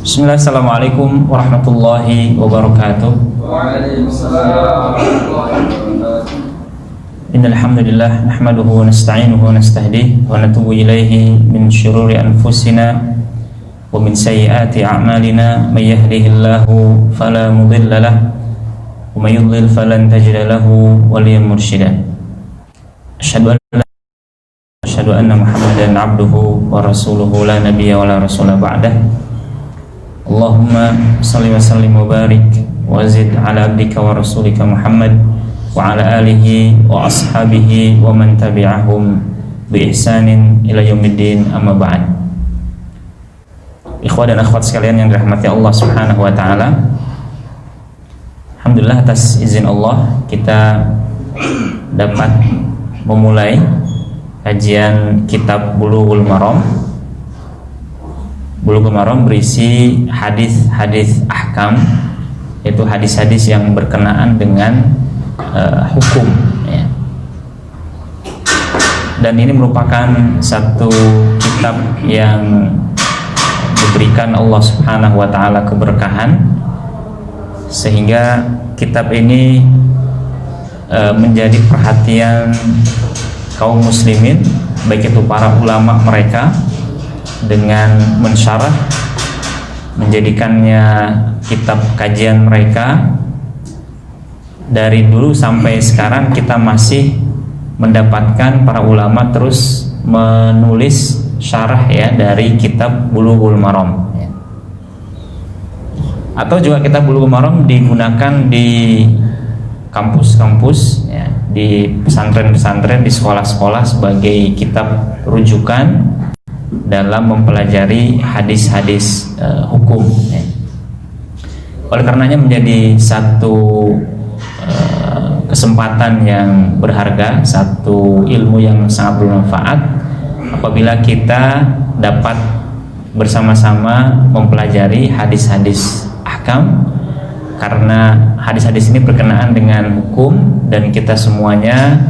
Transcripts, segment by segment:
Bismillah, assalamualaikum warahmatullahi wabarakatuh. Waalaikumsalam warahmatullahi wabarakatuh. Innal hamdalillah nahmaduhu wa nasta'inuhu wa nastahdihi wa natubu ilaihi min syururi anfusina wa min sayyiati a'malina may yahdihillahu fala mudilla lahu wa may yudlil falan tajida lahu waliyyan mursyida. Asyhadu anna Muhammadan abduhu wa rasuluhu la nabiyya wa la rasula ba'dah. Allahumma salli wa sallim wa barik wa zid ala abdika wa rasulika Muhammad wa ala alihi wa ashabihi wa man tabi'ahum bi ihsanin ila yaumiddin, amma ba'd. Ikhwah dan akhwat sekalian yang dirahmati Allah Subhanahu wa taala. Alhamdulillah, atas izin Allah kita dapat memulai kajian kitab Bulughul Maram. Bulughul Maram berisi hadis-hadis ahkam, yaitu hadis-hadis yang berkenaan dengan hukum, ya. Dan ini merupakan satu kitab yang diberikan Allah Subhanahu wa taala keberkahan, sehingga kitab ini menjadi perhatian kaum muslimin, baik itu para ulama mereka, dengan mensyarah, menjadikannya kitab kajian mereka. Dari dulu sampai sekarang kita masih mendapatkan para ulama terus menulis syarah, ya, dari kitab Bulughul Maram, ya. Atau juga kitab Bulughul Maram digunakan di kampus-kampus, ya, di pesantren-pesantren, di sekolah-sekolah sebagai kitab rujukan dalam mempelajari hadis-hadis hukum, ya. Oleh karenanya menjadi satu kesempatan yang berharga, satu ilmu yang sangat bermanfaat apabila kita dapat bersama-sama mempelajari hadis-hadis ahkam, karena hadis-hadis ini berkenaan dengan hukum dan kita semuanya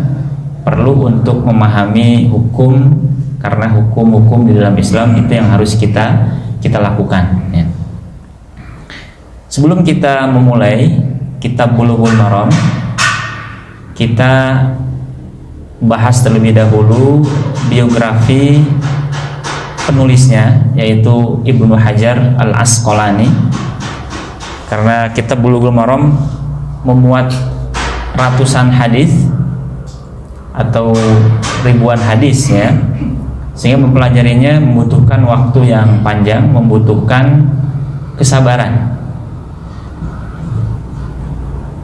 perlu untuk memahami hukum, karena hukum-hukum di dalam Islam itu yang harus kita lakukan, ya. Sebelum kita memulai kitab Bulughul Maram, kita bahas terlebih dahulu biografi penulisnya, yaitu Ibnu Hajar Al-Asqalani. Karena kitab Bulughul Maram memuat ratusan hadis atau ribuan hadis, ya, sehingga mempelajarinya membutuhkan waktu yang panjang, membutuhkan kesabaran.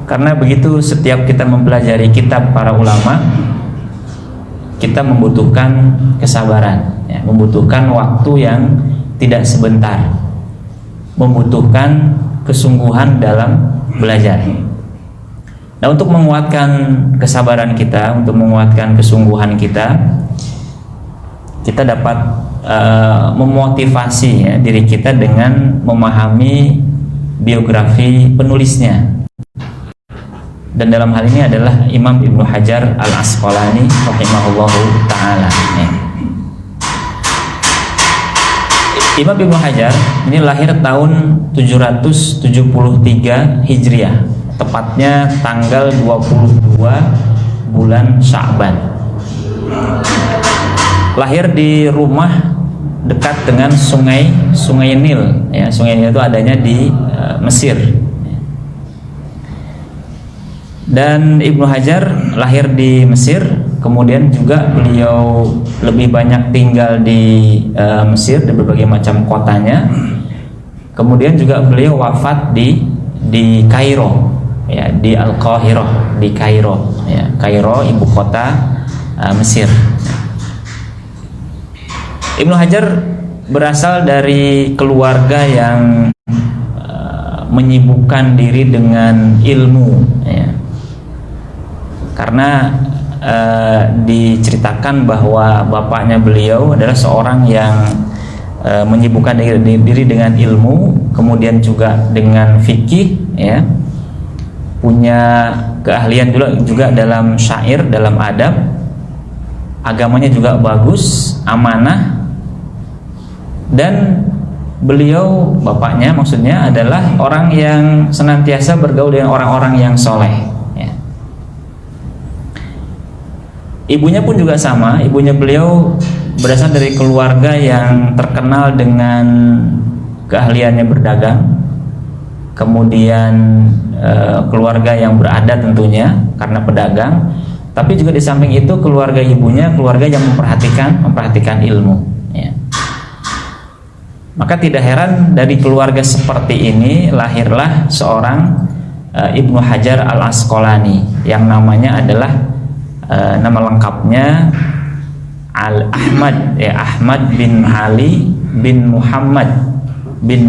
Karena begitu setiap kita mempelajari kitab para ulama, kita membutuhkan kesabaran, ya, membutuhkan waktu yang tidak sebentar, membutuhkan kesungguhan dalam belajar. Nah, untuk menguatkan kesabaran kita, untuk menguatkan kesungguhan kita dapat memotivasi, ya, diri kita dengan memahami biografi penulisnya. Dan dalam hal ini adalah Imam Ibnu Hajar Al-Asqalani rahimahullahu ta'ala, ya. Imam Ibnu Hajar ini lahir tahun 773 Hijriah, tepatnya tanggal 22 bulan Sya'ban. Lahir di rumah dekat dengan sungai Nil, ya. Sungai Nil itu adanya di Mesir. Dan Ibnu Hajar lahir di Mesir, kemudian juga beliau lebih banyak tinggal di Mesir, di berbagai macam kotanya. Kemudian juga beliau wafat di Kairo, ya, di Al-Qahirah, di Kairo, ya. Kairo ibu kota Mesir. Ibnu Hajar berasal dari keluarga yang menyibukkan diri dengan ilmu, ya. Karena diceritakan bahwa bapaknya beliau adalah seorang yang menyibukkan diri dengan ilmu, kemudian juga dengan fikih, ya, punya keahlian juga dalam syair, dalam adab, agamanya juga bagus, amanah, dan beliau, bapaknya maksudnya, adalah orang yang senantiasa bergaul dengan orang-orang yang soleh, ya. Ibunya pun juga sama. Ibunya beliau berasal dari keluarga yang terkenal dengan keahliannya berdagang, kemudian keluarga yang beradat tentunya karena pedagang. Tapi juga di samping itu keluarga ibunya keluarga yang memperhatikan ilmu, ya. Maka tidak heran dari keluarga seperti ini lahirlah seorang Ibnu Hajar Al-Asqalani yang namanya adalah nama lengkapnya Ahmad, ya, Ahmad bin Ali bin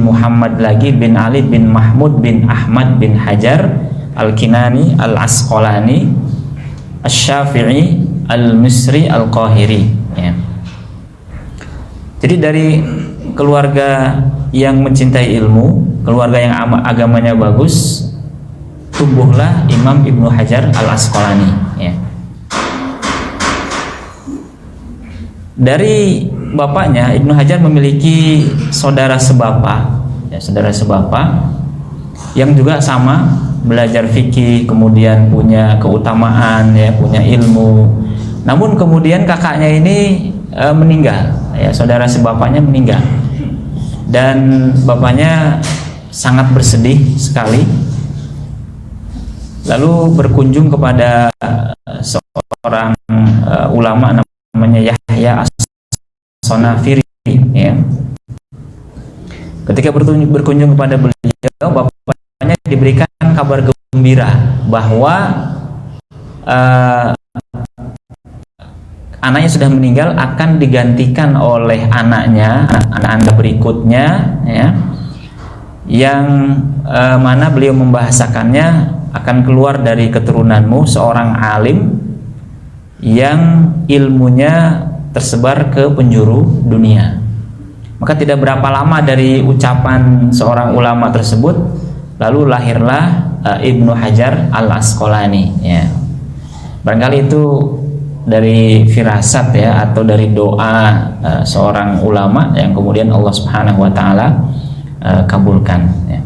Muhammad lagi bin Ali bin Mahmud bin Ahmad bin Hajar Al-Kinani Al-Asqalani Asy-Syafi'i Al-Misri Al-Qahiri, ya. Jadi dari keluarga yang mencintai ilmu, keluarga yang agamanya bagus, tumbuhlah Imam Ibnu Hajar Al-Asqalani, ya. Dari bapaknya, Ibnu Hajar memiliki saudara sebapa, ya, saudara sebapa yang juga sama belajar fikih, kemudian punya keutamaan, ya, punya ilmu. Namun kemudian kakaknya ini meninggal, ya, saudara sebapanya meninggal, dan bapaknya sangat bersedih sekali. Lalu berkunjung kepada seorang ulama namanya Yahya As-Sonafiri, ya. Ketika berkunjung kepada beliau, bapaknya diberikan kabar gembira bahwa anaknya sudah meninggal, akan digantikan oleh anak berikutnya, ya, yang mana beliau membahasakannya, akan keluar dari keturunanmu seorang alim yang ilmunya tersebar ke penjuru dunia. Maka tidak berapa lama dari ucapan seorang ulama tersebut, lalu lahirlah Ibnu Hajar Al-Asqalani, ya. Barangkali itu dari firasat, ya, atau dari doa seorang ulama yang kemudian Allah Subhanahu wa taala kabulkan, ya.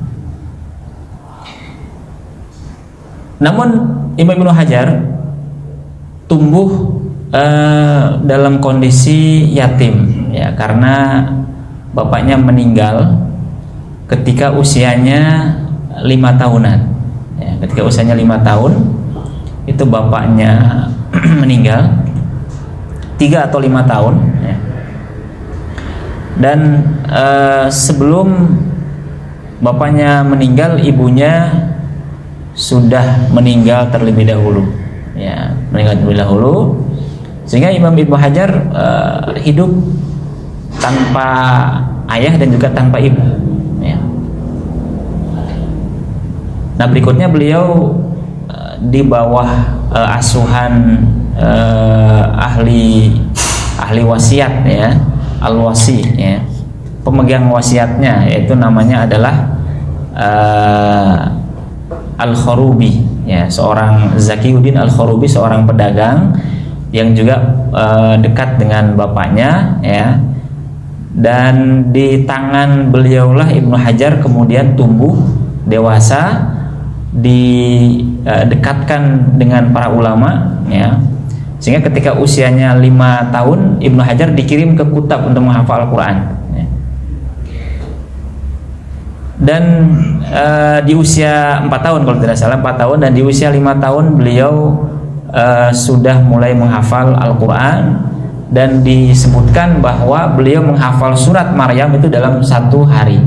Namun Imam Ibnu Hajar tumbuh dalam kondisi yatim, ya, karena bapaknya meninggal ketika usianya 5 tahunan, ya. Ketika usianya 5 tahun itu bapaknya meninggal, 3 atau 5 tahun, ya. Dan sebelum bapaknya meninggal, ibunya sudah meninggal terlebih dahulu, ya, meninggal terlebih dahulu, sehingga Imam Ibnu Hajar hidup tanpa ayah dan juga tanpa ibu, ya. Nah, berikutnya beliau di bawah asuhan ahli wasiat, ya, al-wasi, ya, pemegang wasiatnya, yaitu namanya adalah Al-Kharubi, ya, seorang Zakiuddin Al-Kharubi, seorang pedagang yang juga dekat dengan bapaknya, ya. Dan di tangan beliaulah Ibnu Hajar kemudian tumbuh dewasa, didekatkan dengan para ulama, ya. Sehingga ketika usianya 5 tahun, Ibnu Hajar dikirim ke Kutab untuk menghafal Al-Quran, ya. Dan di usia 4 tahun, kalau tidak salah 4 tahun, dan di usia 5 tahun beliau sudah mulai menghafal Al-Quran, dan disebutkan bahwa beliau menghafal surat Maryam itu dalam 1 hari,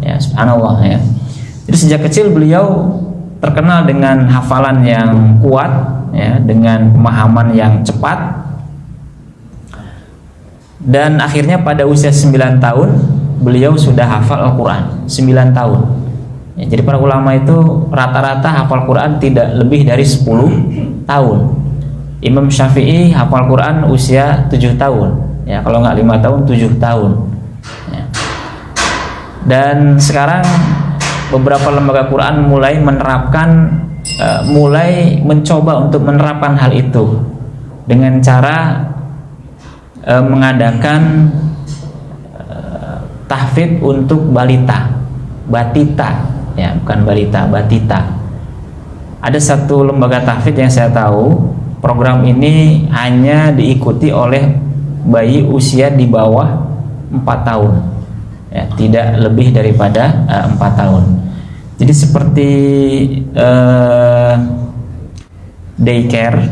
ya, subhanallah, ya. Jadi sejak kecil beliau terkenal dengan hafalan yang kuat, ya, dengan pemahaman yang cepat, dan akhirnya pada usia 9 tahun beliau sudah hafal Al-Quran. 9 tahun, ya. Jadi para ulama itu rata-rata hafal Quran tidak lebih dari 10 tahun. Imam Syafi'i hafal Quran usia 7 tahun, ya, kalau nggak 5 tahun, 7 tahun, ya. Dan sekarang beberapa lembaga Quran mulai mencoba untuk menerapkan hal itu dengan cara mengadakan tahfidz untuk balita, batita, ya bukan balita, batita. Ada satu lembaga tahfidz yang saya tahu, program ini hanya diikuti oleh bayi usia di bawah 4 tahun, ya, tidak lebih daripada 4 tahun. Jadi seperti daycare,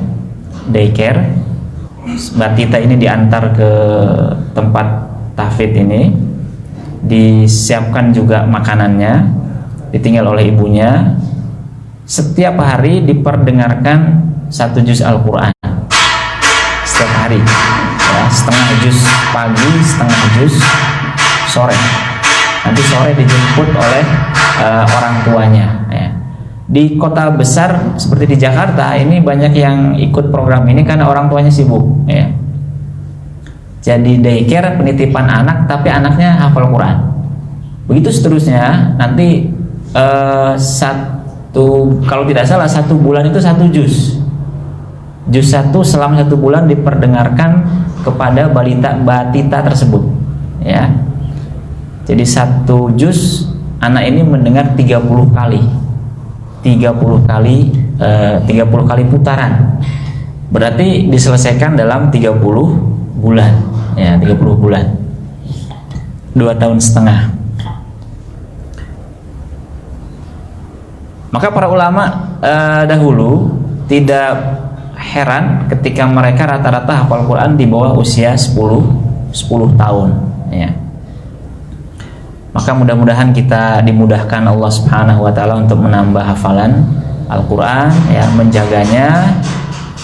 batita ini diantar ke tempat tahfidz ini, disiapkan juga makanannya, ditinggal oleh ibunya. Setiap hari diperdengarkan 1 juz Al-Quran setiap hari, ya, setengah juz pagi, setengah juz sore. Nanti sore dijemput oleh orang tuanya, ya. Di kota besar seperti di Jakarta ini banyak yang ikut program ini karena orang tuanya sibuk, ya. Jadi daycare, penitipan anak, tapi anaknya hafal Quran. Begitu seterusnya. Nanti kalau tidak salah 1 bulan itu 1 juz. Juz 1 selama 1 bulan diperdengarkan kepada batita tersebut, ya. Jadi 1 juz anak ini mendengar 30 kali. 30 kali putaran. Berarti diselesaikan dalam 30 bulan, ya, 30 bulan. 2 tahun setengah. Maka para ulama dahulu tidak heran ketika mereka rata-rata hafal Quran di bawah usia 10 tahun, ya. Maka mudah-mudahan kita dimudahkan Allah Subhanahu wa taala untuk menambah hafalan Al-Qur'an, ya, menjaganya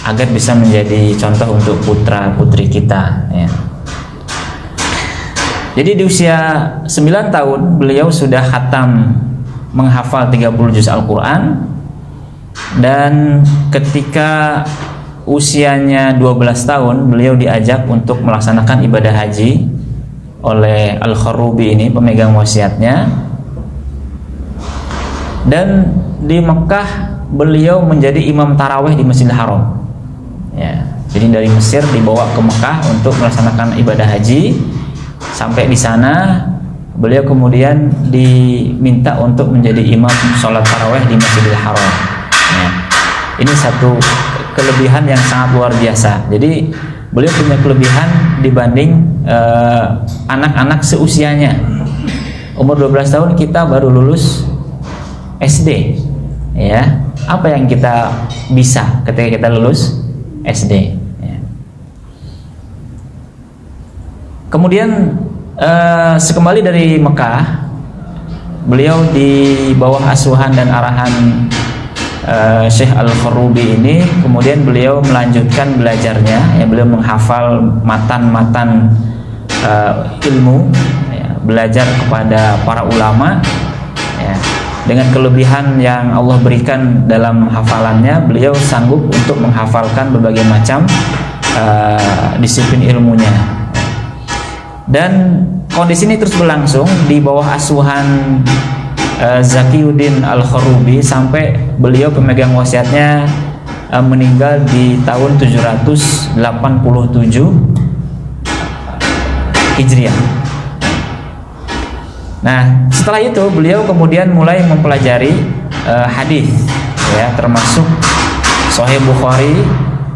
agar bisa menjadi contoh untuk putra-putri kita, ya. Jadi di usia 9 tahun beliau sudah khatam menghafal 30 juz Al-Qur'an, dan ketika usianya 12 tahun beliau diajak untuk melaksanakan ibadah haji oleh Al-Kharubi ini, pemegang wasiatnya. Dan di Mekah beliau menjadi imam tarawih di Masjidil Haram, ya. Jadi dari Mesir dibawa ke Mekah untuk melaksanakan ibadah haji. Sampai di sana beliau kemudian diminta untuk menjadi imam sholat tarawih di Masjidil Haram, ya. Ini satu kelebihan yang sangat luar biasa. Jadi beliau punya kelebihan dibanding anak-anak seusianya. Umur 12 tahun kita baru lulus SD, ya. Apa yang kita bisa ketika kita lulus SD, ya. Kemudian sekembali dari Mekah, beliau di bawah asuhan dan arahan Syekh Al-Kharubi ini, kemudian beliau melanjutkan belajarnya, ya, beliau menghafal matan-matan ilmu, ya, belajar kepada para ulama, ya. Dengan kelebihan yang Allah berikan dalam hafalannya, beliau sanggup untuk menghafalkan berbagai macam disiplin ilmunya. Dan kondisi ini terus berlangsung di bawah asuhan Zakiyuddin Al-Kharubi sampai beliau pemegang wasiatnya meninggal di tahun 787 Hijriah. Nah, setelah itu beliau kemudian mulai mempelajari hadis, ya, termasuk Sahih Bukhari,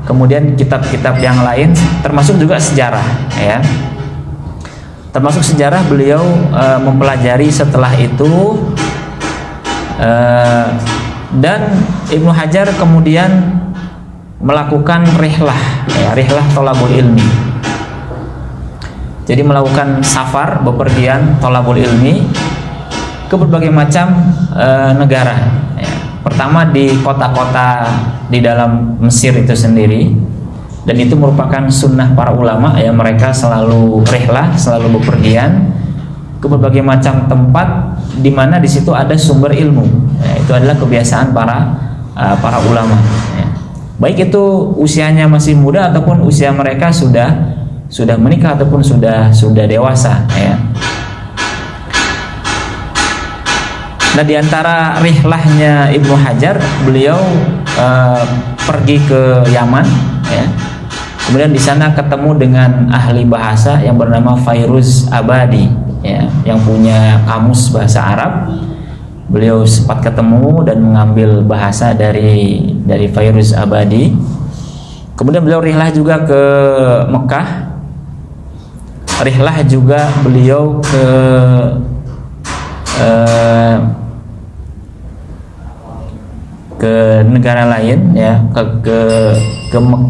kemudian kitab-kitab yang lain, termasuk juga sejarah, ya. Termasuk sejarah beliau mempelajari setelah itu. Dan Ibnu Hajar kemudian melakukan rihlah, ya, rihlah thalabul ilmi. Jadi melakukan safar, bepergian thalabul ilmi ke berbagai macam negara, ya. Pertama di kota-kota di dalam Mesir itu sendiri, dan itu merupakan sunnah para ulama, ya, mereka selalu rihlah, selalu bepergian ke berbagai macam tempat di mana di situ ada sumber ilmu, ya. Itu adalah kebiasaan para ulama, ya. Baik itu usianya masih muda ataupun usia mereka sudah menikah ataupun sudah dewasa, ya. Nah, di antara rihlahnya Ibnu Hajar, beliau pergi ke Yaman, ya. Kemudian di sana ketemu dengan ahli bahasa yang bernama Fairuz Abadi, ya, yang punya kamus bahasa Arab. Beliau sempat ketemu dan mengambil bahasa dari Fairuz Abadi. Kemudian beliau rihlah juga ke Mekah. Rihlah juga beliau ke negara lain, ya,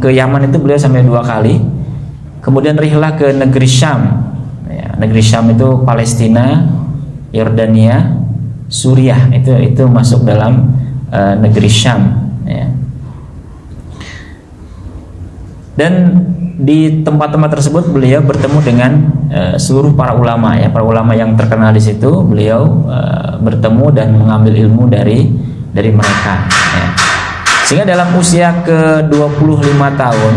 ke Yaman itu beliau sampai 2 kali. Kemudian rihlah ke negeri Syam, ya, negeri Syam itu Palestina, Yordania, Suriah, itu masuk dalam negeri Syam, ya. Dan di tempat-tempat tersebut beliau bertemu dengan seluruh para ulama, ya, para ulama yang terkenal di situ. Beliau bertemu dan mengambil ilmu dari mereka, ya. Sehingga dalam usia ke-25 tahun,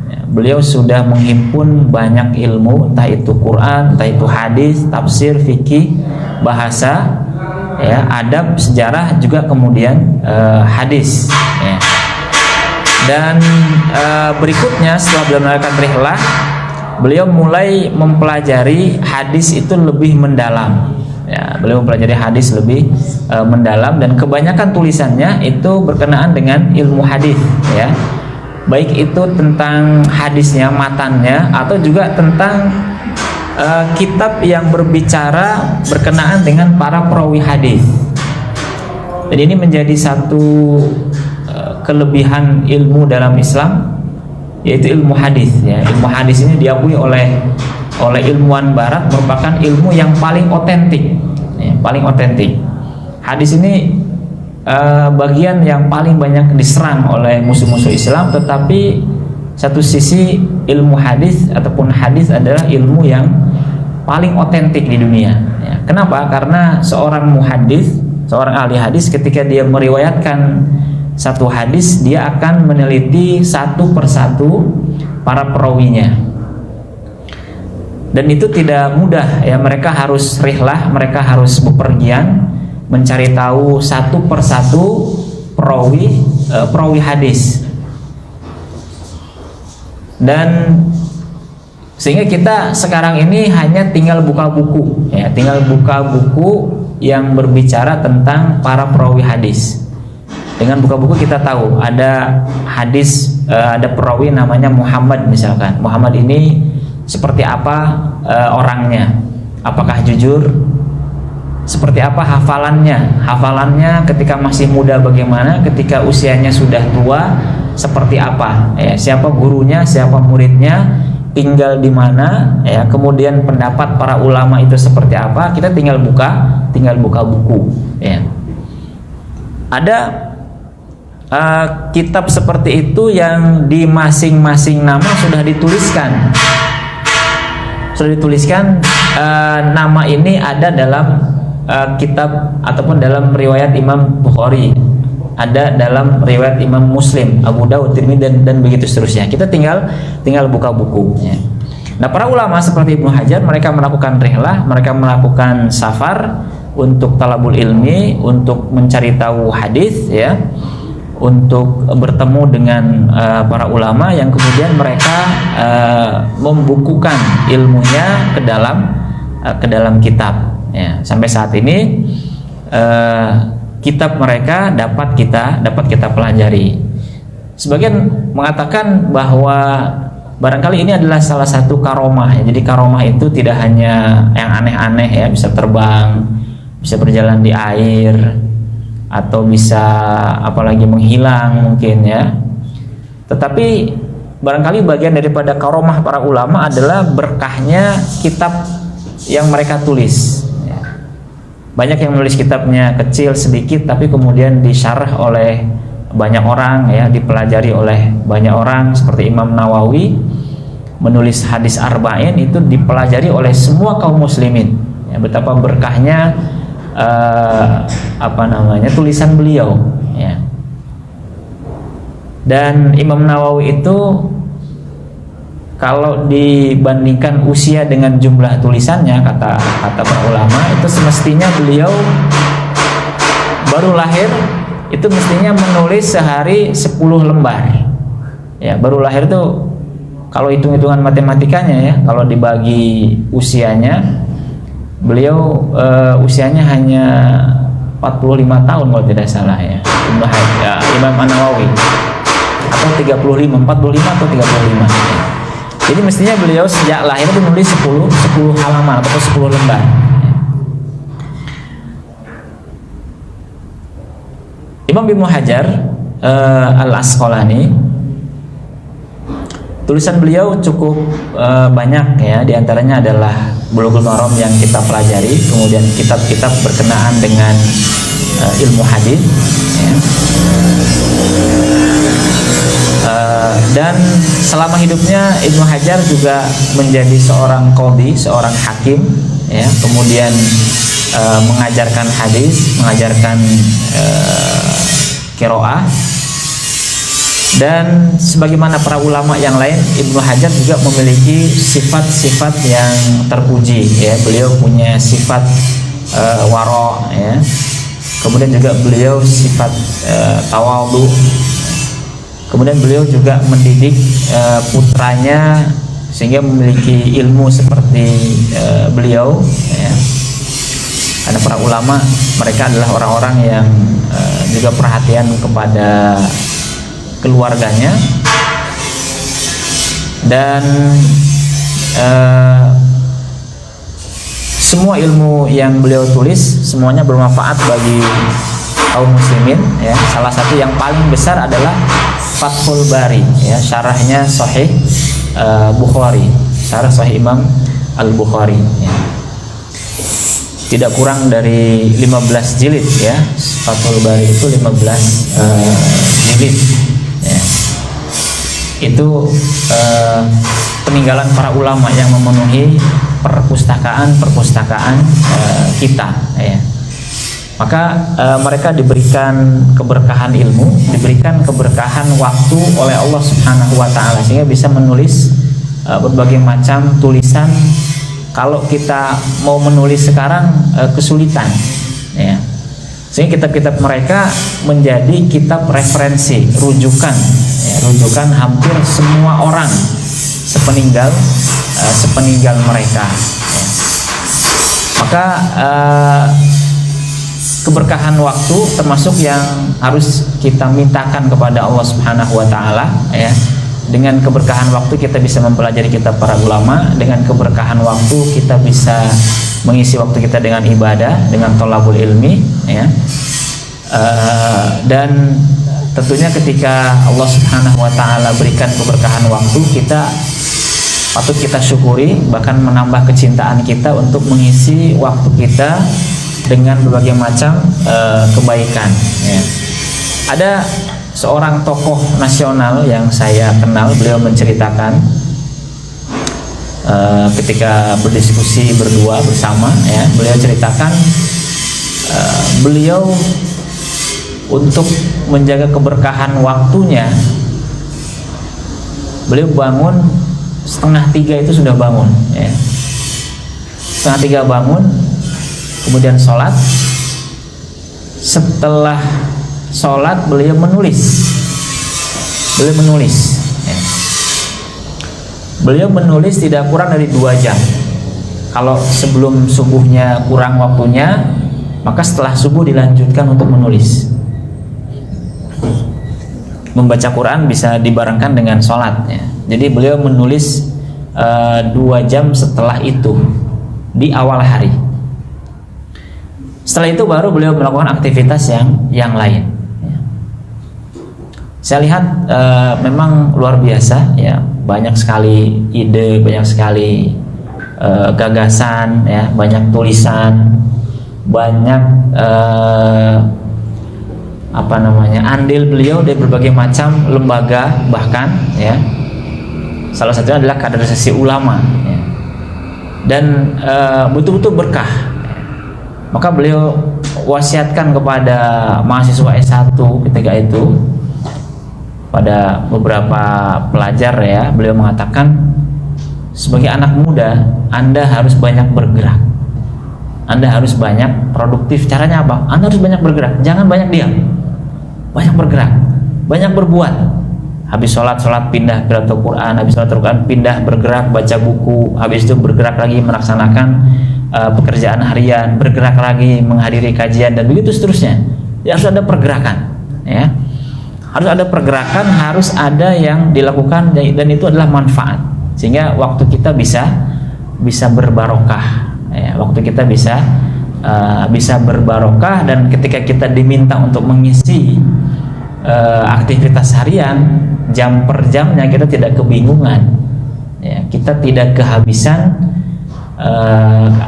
ya, beliau sudah menghimpun banyak ilmu, entah itu Quran, entah itu hadis, tafsir, fikih, bahasa, ya, adab, sejarah, juga kemudian hadis, ya. Dan berikutnya setelah beliau melakukan rihlah, beliau mulai mempelajari hadis itu lebih mendalam, ya. Beliau mempelajari hadis lebih mendalam, dan kebanyakan tulisannya itu berkenaan dengan ilmu hadis, ya. Baik itu tentang hadisnya, matannya, atau juga tentang kitab yang berbicara berkenaan dengan para perawi hadis. Dan ini menjadi satu kelebihan ilmu dalam Islam, yaitu ilmu hadis, ya. Ilmu hadis ini diakui oleh ilmuwan barat merupakan ilmu yang paling otentik, ya, paling otentik. Hadis ini bagian yang paling banyak diserang oleh musuh-musuh Islam, tetapi satu sisi ilmu hadis ataupun hadis adalah ilmu yang paling otentik di dunia, ya. Kenapa? Karena seorang muhaddits, seorang ahli hadis, ketika dia meriwayatkan satu hadis, dia akan meneliti satu persatu para perawinya, dan itu tidak mudah, ya. Mereka harus rihlah, mereka harus bepergian mencari tahu satu persatu perawi hadis. Dan sehingga kita sekarang ini hanya tinggal buka buku, ya, tinggal buka buku yang berbicara tentang para perawi hadis. Dengan buka buku kita tahu ada hadis, ada perawi namanya Muhammad misalkan. Muhammad ini seperti apa orangnya? Apakah jujur? Seperti apa hafalannya? Hafalannya ketika masih muda bagaimana? Ketika usianya sudah tua seperti apa? Ya, siapa gurunya? Siapa muridnya? Tinggal di mana? Ya, kemudian pendapat para ulama itu seperti apa? Kita tinggal buka buku, ya. Ada kitab seperti itu yang di masing-masing nama sudah dituliskan. Nama ini ada dalam kitab ataupun dalam riwayat Imam Bukhari, ada dalam riwayat Imam Muslim, Abu Dawud, Tirmidzi, dan begitu seterusnya. Kita tinggal buka buku, ya. Nah, para ulama seperti Ibnu Hajar, mereka melakukan rihlah, mereka melakukan safar untuk talabul ilmi, untuk mencari tahu hadis, ya, untuk bertemu dengan para ulama yang kemudian mereka membukukan ilmunya ke dalam kitab, ya. Sampai saat ini kitab mereka dapat kita pelajari. Sebagian mengatakan bahwa barangkali ini adalah salah satu karomah, ya. Jadi karomah itu tidak hanya yang aneh-aneh, ya, bisa terbang, bisa berjalan di air, atau bisa apalagi menghilang mungkin, ya. Tetapi barangkali bagian daripada karomah para ulama adalah berkahnya kitab yang mereka tulis, ya. Banyak yang menulis kitabnya kecil sedikit, tapi kemudian disyarah oleh banyak orang, ya, dipelajari oleh banyak orang. Seperti Imam Nawawi menulis hadis arba'in, itu dipelajari oleh semua kaum muslimin, ya. Betapa berkahnya tulisan beliau, ya. Dan Imam Nawawi itu kalau dibandingkan usia dengan jumlah tulisannya, kata para ulama, itu semestinya beliau baru lahir itu mestinya menulis sehari 10 lembar, ya. Baru lahir tuh kalau hitung-hitungan matematikanya, ya, kalau dibagi usianya Beliau usianya hanya 45 tahun kalau tidak salah ya, Imam An-Nawawi, atau 45 atau 35 ya. Jadi mestinya beliau sejak lahir itu menulis 10 halaman atau 10 lembar. Imam Ibnu Hajar Al-Asqalani, tulisan beliau cukup banyak ya, diantaranya adalah Bulughul Maram yang kita pelajari, kemudian kitab-kitab berkenaan dengan ilmu hadis ya. Dan selama hidupnya Ibnu Hajar juga menjadi seorang qadhi, seorang hakim ya, kemudian mengajarkan hadis, mengajarkan qiraah. Dan sebagaimana para ulama yang lain, Ibnu Hajar juga memiliki sifat-sifat yang terpuji ya. Beliau punya sifat wara ya. Kemudian juga beliau sifat tawadhu. Kemudian beliau juga mendidik putranya sehingga memiliki ilmu seperti beliau ya. Karena para ulama mereka adalah orang-orang yang juga perhatian kepada keluarganya, dan semua ilmu yang beliau tulis semuanya bermanfaat bagi kaum muslimin ya. Salah satu yang paling besar adalah Fathul Bari ya, syarahnya Sahih Bukhari, syarah Sahih Imam Al-Bukhari ya. Tidak kurang dari 15 jilid ya. Fathul Bari itu 15 jilid ya. Itu peninggalan para ulama yang memenuhi perpustakaan kita ya. Maka mereka diberikan keberkahan ilmu, diberikan keberkahan waktu oleh Allah Subhanahu wa taala sehingga bisa menulis berbagai macam tulisan. Kalau kita mau menulis sekarang kesulitan ya. Sehingga kitab-kitab mereka menjadi kitab referensi, rujukan ya, rujukan hampir semua orang sepeninggal mereka ya. Maka keberkahan waktu termasuk yang harus kita mintakan kepada Allah Subhanahu wa taala ya. Dengan keberkahan waktu kita bisa mempelajari kitab para ulama, dengan keberkahan waktu kita bisa mengisi waktu kita dengan ibadah, dengan thalabul ilmi ya. Dan tentunya ketika Allah Subhanahu wa taala berikan keberkahan waktu, kita patut kita syukuri, bahkan menambah kecintaan kita untuk mengisi waktu kita dengan berbagai macam kebaikan ya. Ada seorang tokoh nasional yang saya kenal, beliau menceritakan ketika berdiskusi berdua bersama ya, beliau ceritakan beliau untuk menjaga keberkahan waktunya, beliau bangun 2:30 itu sudah bangun ya. 2:30 bangun, kemudian sholat. Setelah sholat beliau menulis ya. Beliau menulis tidak kurang dari 2 jam. Kalau sebelum subuhnya kurang waktunya, maka setelah subuh dilanjutkan untuk menulis. Membaca Quran bisa dibarengkan dengan sholat ya. Jadi beliau menulis 2 jam setelah itu di awal hari. Setelah itu baru beliau melakukan aktivitas yang lain. Saya lihat memang luar biasa ya, banyak sekali ide, banyak sekali gagasan ya, banyak tulisan, banyak andil beliau dari berbagai macam lembaga bahkan ya. Salah satunya adalah kaderisasi ulama ya. Dan betul-betul berkah. Maka beliau wasiatkan kepada mahasiswa S1 ketika itu, pada beberapa pelajar ya, beliau mengatakan sebagai anak muda Anda harus banyak bergerak, Anda harus banyak produktif. Caranya apa? Anda harus banyak bergerak, jangan banyak diam, banyak bergerak, banyak berbuat. Habis sholat pindah Qiraatul Quran, habis sholat Quran pindah bergerak baca buku, habis itu bergerak lagi melaksanakan pekerjaan harian, bergerak lagi menghadiri kajian dan begitu seterusnya. Ya, harus ada pergerakan, ya. Harus ada pergerakan, harus ada yang dilakukan dan itu adalah manfaat sehingga waktu kita bisa berbarokah, ya. Waktu kita bisa berbarokah dan ketika kita diminta untuk mengisi aktivitas harian jam per jamnya kita tidak kebingungan, ya. Kita tidak kehabisan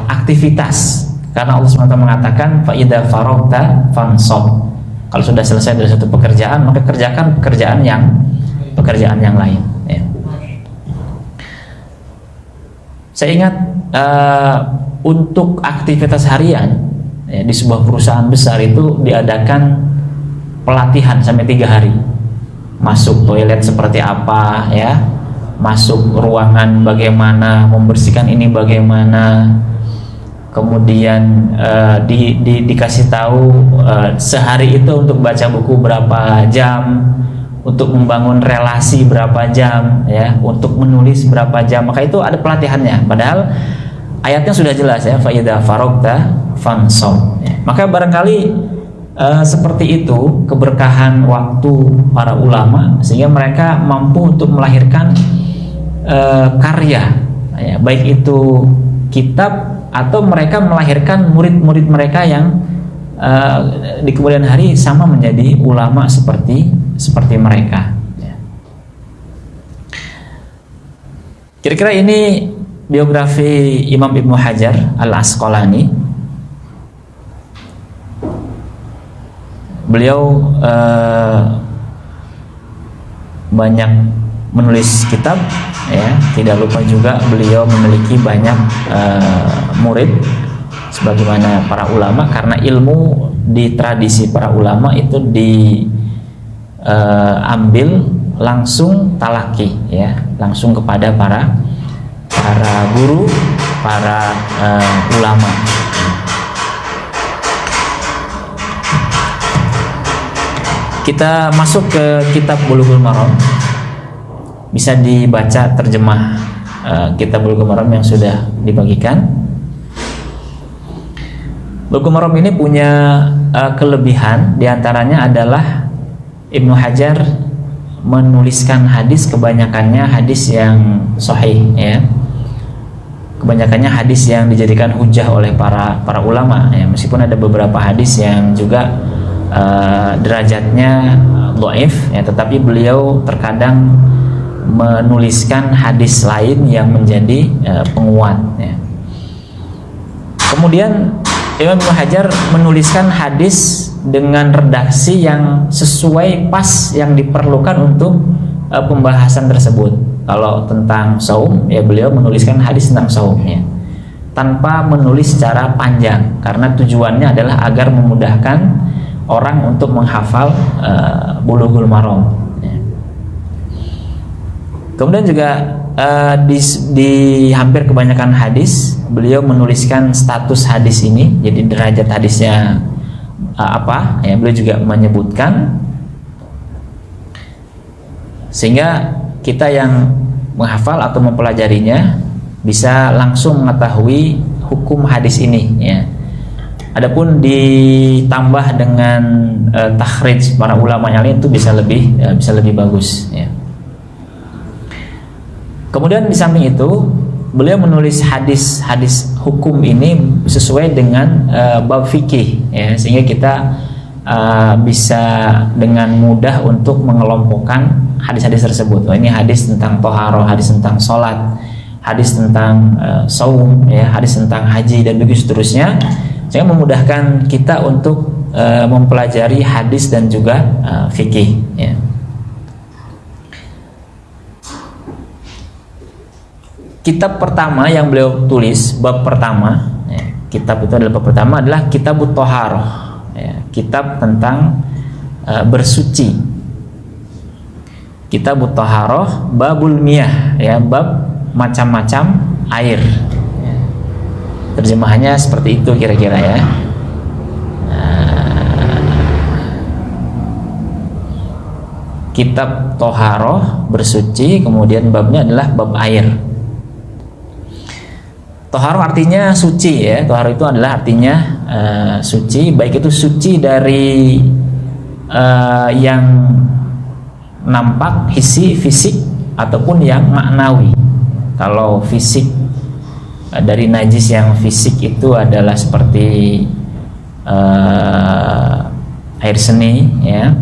aktivitas karena Allah SWT mengatakan fa idza faragta fansab. Kalau sudah selesai dari satu pekerjaan maka kerjakan pekerjaan yang lain, ya. Saya ingat untuk aktivitas harian, ya, di sebuah perusahaan besar itu diadakan pelatihan sampai 3 hari. Masuk toilet seperti apa, ya, masuk ruangan bagaimana, membersihkan ini bagaimana, kemudian dikasih tahu sehari itu untuk baca buku berapa jam, untuk membangun relasi berapa jam, ya, untuk menulis berapa jam. Maka itu ada pelatihannya. Padahal ayatnya sudah jelas, ya, fa idza faragta fansab, ya. Maka barangkali seperti itu keberkahan waktu para ulama sehingga mereka mampu untuk melahirkan karya, ya, baik itu kitab atau mereka melahirkan murid-murid mereka yang di kemudian hari sama menjadi ulama seperti mereka, ya. Kira-kira ini biografi Imam Ibnu Hajar Al-Asqalani. Beliau banyak menulis kitab, ya. Tidak lupa juga beliau memiliki banyak murid sebagaimana para ulama, karena ilmu di tradisi para ulama itu diambil langsung talaki, ya, langsung kepada para guru, para ulama. Kita masuk ke kitab Bulughul Maram. Bisa dibaca terjemah kitab Bulughul Maram yang sudah dibagikan. Bulughul Maram ini punya kelebihan, diantaranya adalah Ibnu Hajar menuliskan hadis, kebanyakannya hadis yang sahih, ya. Kebanyakannya hadis yang dijadikan hujah oleh para ulama, ya. Meskipun ada beberapa hadis yang juga derajatnya dhaif, ya, tetapi beliau terkadang menuliskan hadis lain yang menjadi penguat, ya. Kemudian Imam Ibnu Hajar menuliskan hadis dengan redaksi yang sesuai pas yang diperlukan untuk pembahasan tersebut. Kalau tentang saum, ya, beliau menuliskan hadis tentang saum, ya, tanpa menulis secara panjang karena tujuannya adalah agar memudahkan orang untuk menghafal Bulughul Maram, ya. Kemudian juga di hampir kebanyakan hadis beliau menuliskan status hadis ini, jadi derajat hadisnya apa, ya, beliau juga menyebutkan sehingga kita yang menghafal atau mempelajarinya bisa langsung mengetahui hukum hadis ini, ya. Adapun ditambah dengan takhrij para ulama yang lain itu bisa lebih bagus, ya. Kemudian di samping itu beliau menulis hadis hukum ini sesuai dengan bab fikih, ya, sehingga kita bisa dengan mudah untuk mengelompokkan hadis-hadis tersebut. Oh, ini hadis tentang toharoh, hadis tentang sholat, hadis tentang saum, ya, hadis tentang haji dan begitu seterusnya, sehingga memudahkan kita untuk mempelajari hadis dan juga fikih, ya. Kitab pertama yang beliau tulis, bab pertama, ya, kitab itu adalah bab pertama adalah Kitabut Thaharah, ya, kitab tentang bersuci. Kitabut Thaharah babul miyah, ya, bab macam-macam air, ya. Terjemahannya seperti itu kira-kira, ya. Kitab Thaharah bersuci, kemudian babnya adalah bab air. Toharoh artinya suci ya. Toharoh itu adalah artinya suci, baik itu suci dari yang nampak fisik ataupun yang maknawi. Kalau fisik, dari najis yang fisik itu adalah seperti air seni ya.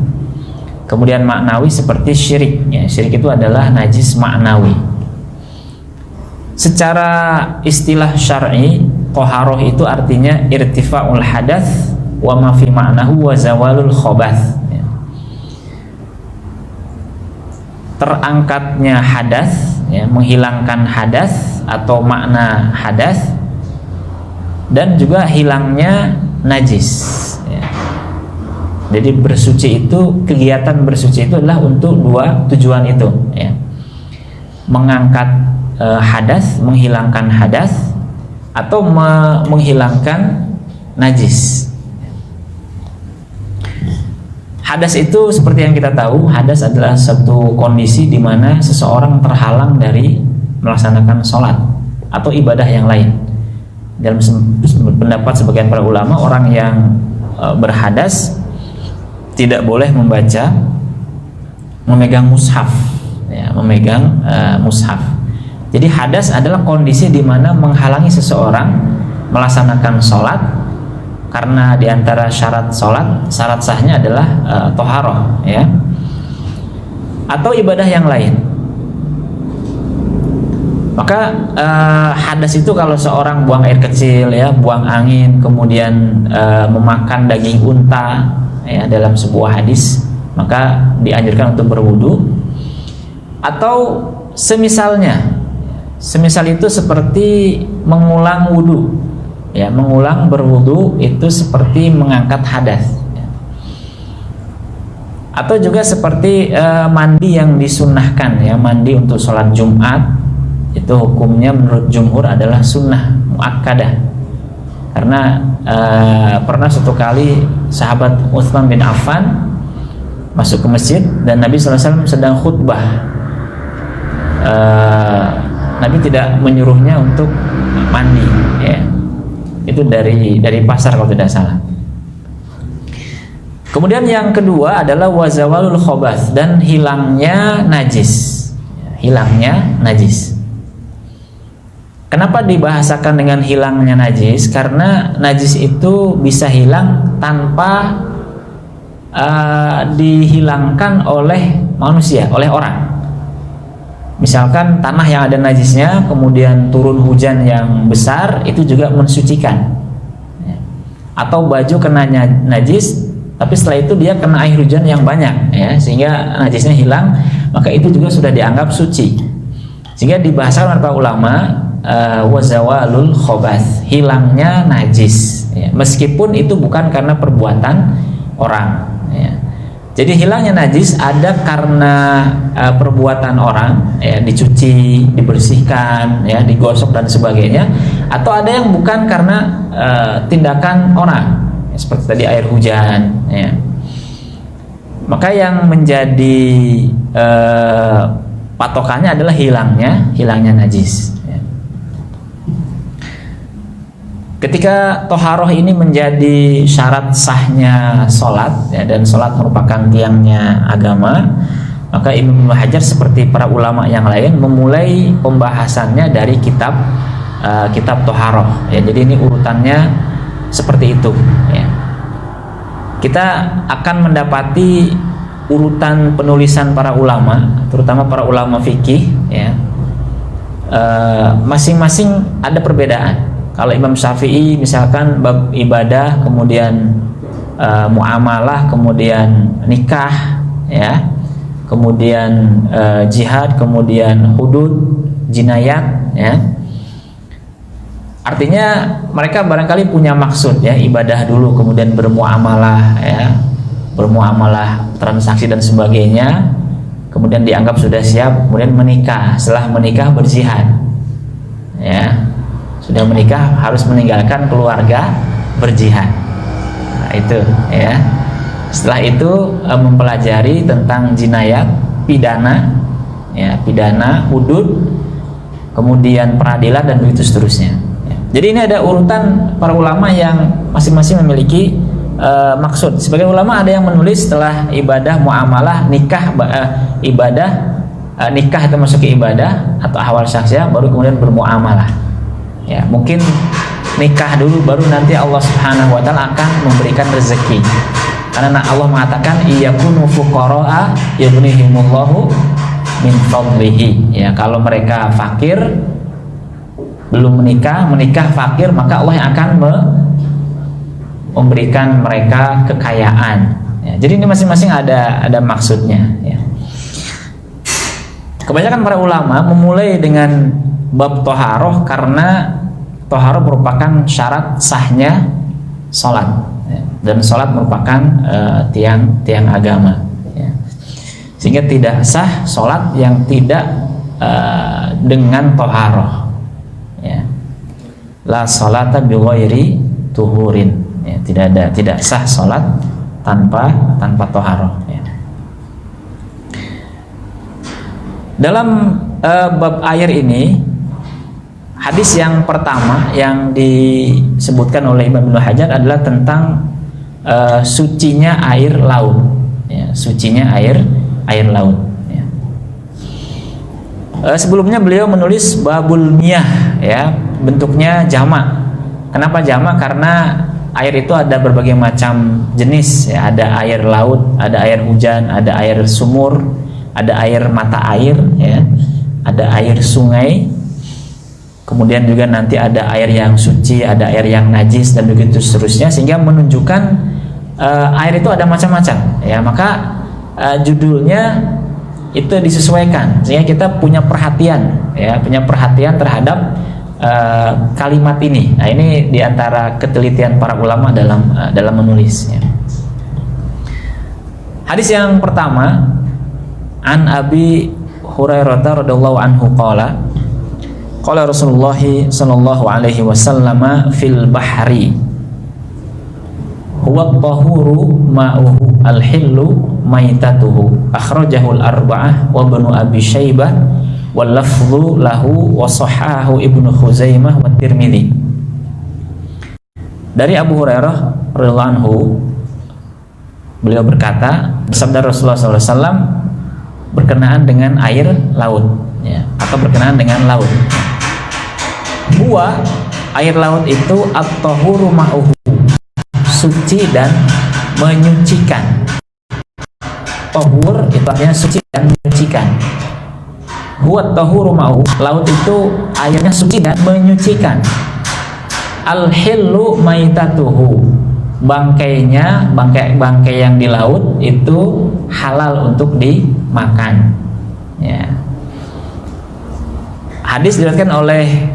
Kemudian maknawi seperti syirik ya. Syirik itu adalah najis maknawi. Secara istilah syar'i, toharoh itu artinya irtifa'ul hadath wa ma fi ma'nahu wa zawalul khobath ya. Terangkatnya hadath ya, menghilangkan hadath atau makna hadath, dan juga hilangnya najis ya. Jadi bersuci itu, kegiatan bersuci itu adalah untuk dua tujuan itu ya. Mengangkat hadas, menghilangkan hadas, atau menghilangkan najis. Hadas itu seperti yang kita tahu, hadas adalah satu kondisi di mana seseorang terhalang dari melaksanakan sholat atau ibadah yang lain. Dalam pendapat sebagian para ulama, orang yang berhadas tidak boleh membaca, memegang mushaf ya, memegang mushaf. Jadi hadas adalah kondisi di mana menghalangi seseorang melaksanakan sholat, karena diantara syarat sholat, syarat sahnya adalah toharoh ya, atau ibadah yang lain. Maka hadas itu kalau seorang buang air kecil ya, buang angin, kemudian memakan daging unta ya, dalam sebuah hadis, maka dianjurkan untuk berwudu. Atau semisal itu seperti mengulang wudu ya, mengulang berwudu itu seperti mengangkat hadas ya. Atau juga seperti mandi yang disunnahkan ya, mandi untuk sholat Jumat itu hukumnya menurut jumhur adalah sunnah muakkadah. Karena pernah suatu kali sahabat Utsman bin Affan masuk ke masjid dan Nabi SAW sedang khutbah. Nabi tidak menyuruhnya untuk mandi ya. Itu dari pasar kalau tidak salah. Kemudian yang kedua adalah wazawalul khobath, dan hilangnya najis. Hilangnya najis. Kenapa dibahasakan dengan hilangnya najis? Karena najis itu bisa hilang tanpa dihilangkan oleh manusia, oleh orang. Misalkan tanah yang ada najisnya, kemudian turun hujan yang besar, itu juga mensucikan. Atau baju kena najis, tapi setelah itu dia kena air hujan yang banyak, ya, sehingga najisnya hilang, maka itu juga sudah dianggap suci. Sehingga dibahasakan oleh para ulama, wazawalul khobath, hilangnya najis, ya, meskipun itu bukan karena perbuatan orang. Ya. Jadi hilangnya najis ada karena perbuatan orang, ya, dicuci, dibersihkan, ya, digosok dan sebagainya, atau ada yang bukan karena tindakan orang, ya, seperti tadi air hujan. Ya. Maka yang menjadi patokannya adalah hilangnya najis. Ya. Ketika toharoh ini menjadi syarat sahnya sholat, ya, dan sholat merupakan tiangnya agama, maka Imam Ibnu Hajar seperti para ulama yang lain memulai pembahasannya dari kitab toharoh. Ya, jadi ini urutannya seperti itu. Ya. Kita akan mendapati urutan penulisan para ulama, terutama para ulama fikih, ya, masing-masing ada perbedaan. Kalau Imam Syafi'i misalkan bab ibadah, kemudian muamalah, kemudian nikah, ya, kemudian jihad, kemudian hudud, jinayat, ya. Artinya mereka barangkali punya maksud, ya, ibadah dulu, kemudian bermuamalah, ya, bermuamalah, transaksi dan sebagainya, kemudian dianggap sudah siap, kemudian menikah, setelah menikah berjihad, ya. Sudah menikah harus meninggalkan keluarga, berjihad. Nah, itu, ya. Setelah itu mempelajari tentang jinayat, pidana, ya, pidana, hudud, kemudian peradilan dan begitu seterusnya. Jadi ini ada urutan para ulama yang masing-masing memiliki maksud. Sebagian ulama ada yang menulis setelah ibadah muamalah nikah, ibadah nikah itu masuk ke ibadah atau ahwal syakhsiyah, baru kemudian bermuamalah. Ya, mungkin nikah dulu baru nanti Allah Subhanahu wa taala akan memberikan rezeki. Karena Allah mengatakan iyakunu fuqara'a yughnihimullahu min fadlihi. Ya, kalau mereka fakir belum menikah fakir, maka Allah yang akan memberikan mereka kekayaan. Ya, jadi ini masing-masing ada maksudnya. Ya. Kebanyakan para ulama memulai dengan bab toharoh karena toharoh merupakan syarat sahnya sholat, ya. Dan sholat merupakan tiang agama. Ya. Sehingga tidak sah sholat yang tidak dengan toharoh. Ya. La sholata bi ghairi tuhurin. Ya, tidak sah sholat tanpa toharoh. Ya. Dalam bab air ini, hadis yang pertama yang disebutkan oleh Imam Ibnu Hajar adalah tentang sucinya air laut. Ya, sucinya air laut. Ya. Sebelumnya beliau menulis babul miyah, ya, bentuknya jamak. Kenapa jamak? Karena air itu ada berbagai macam jenis, ya. Ada air laut, ada air hujan, ada air sumur, ada air mata air, ya. Ada air sungai. Kemudian juga nanti ada air yang suci, ada air yang najis, dan begitu seterusnya, sehingga menunjukkan air itu ada macam-macam, ya. Maka judulnya itu disesuaikan sehingga kita punya perhatian, ya, punya perhatian terhadap kalimat ini. Nah, ini diantara ketelitian para ulama dalam menulisnya. Hadis yang pertama, an Abi Hurairah radhiyallahu anhu qala Rasulullah sallallahu alaihi wasallam fil bahri huwa at-tahuru ma'uhu al-hillu maitatuhu akhrajahu al-arba'ah wa ibnu Abi Syaibah wal lafdhu lahu wa sahahu Ibnu Khuzaimah wa Tirmidzi. Dari Abu Hurairah radhiyallahu anhu, beliau berkata, bersabda Rasulullah SAW berkenaan dengan air laut, ya, atau berkenaan dengan laut. Huwa, air laut itu at-tahuru ma'uhu, suci dan menyucikan. Tahur itu artinya suci dan menyucikan. Huwa tahuru ma'u, laut itu airnya suci dan menyucikan. Al-hillu maitatuhu, bangkainya, bangkai yang di laut itu halal untuk dimakan. Ya. Hadis diriwayatkan oleh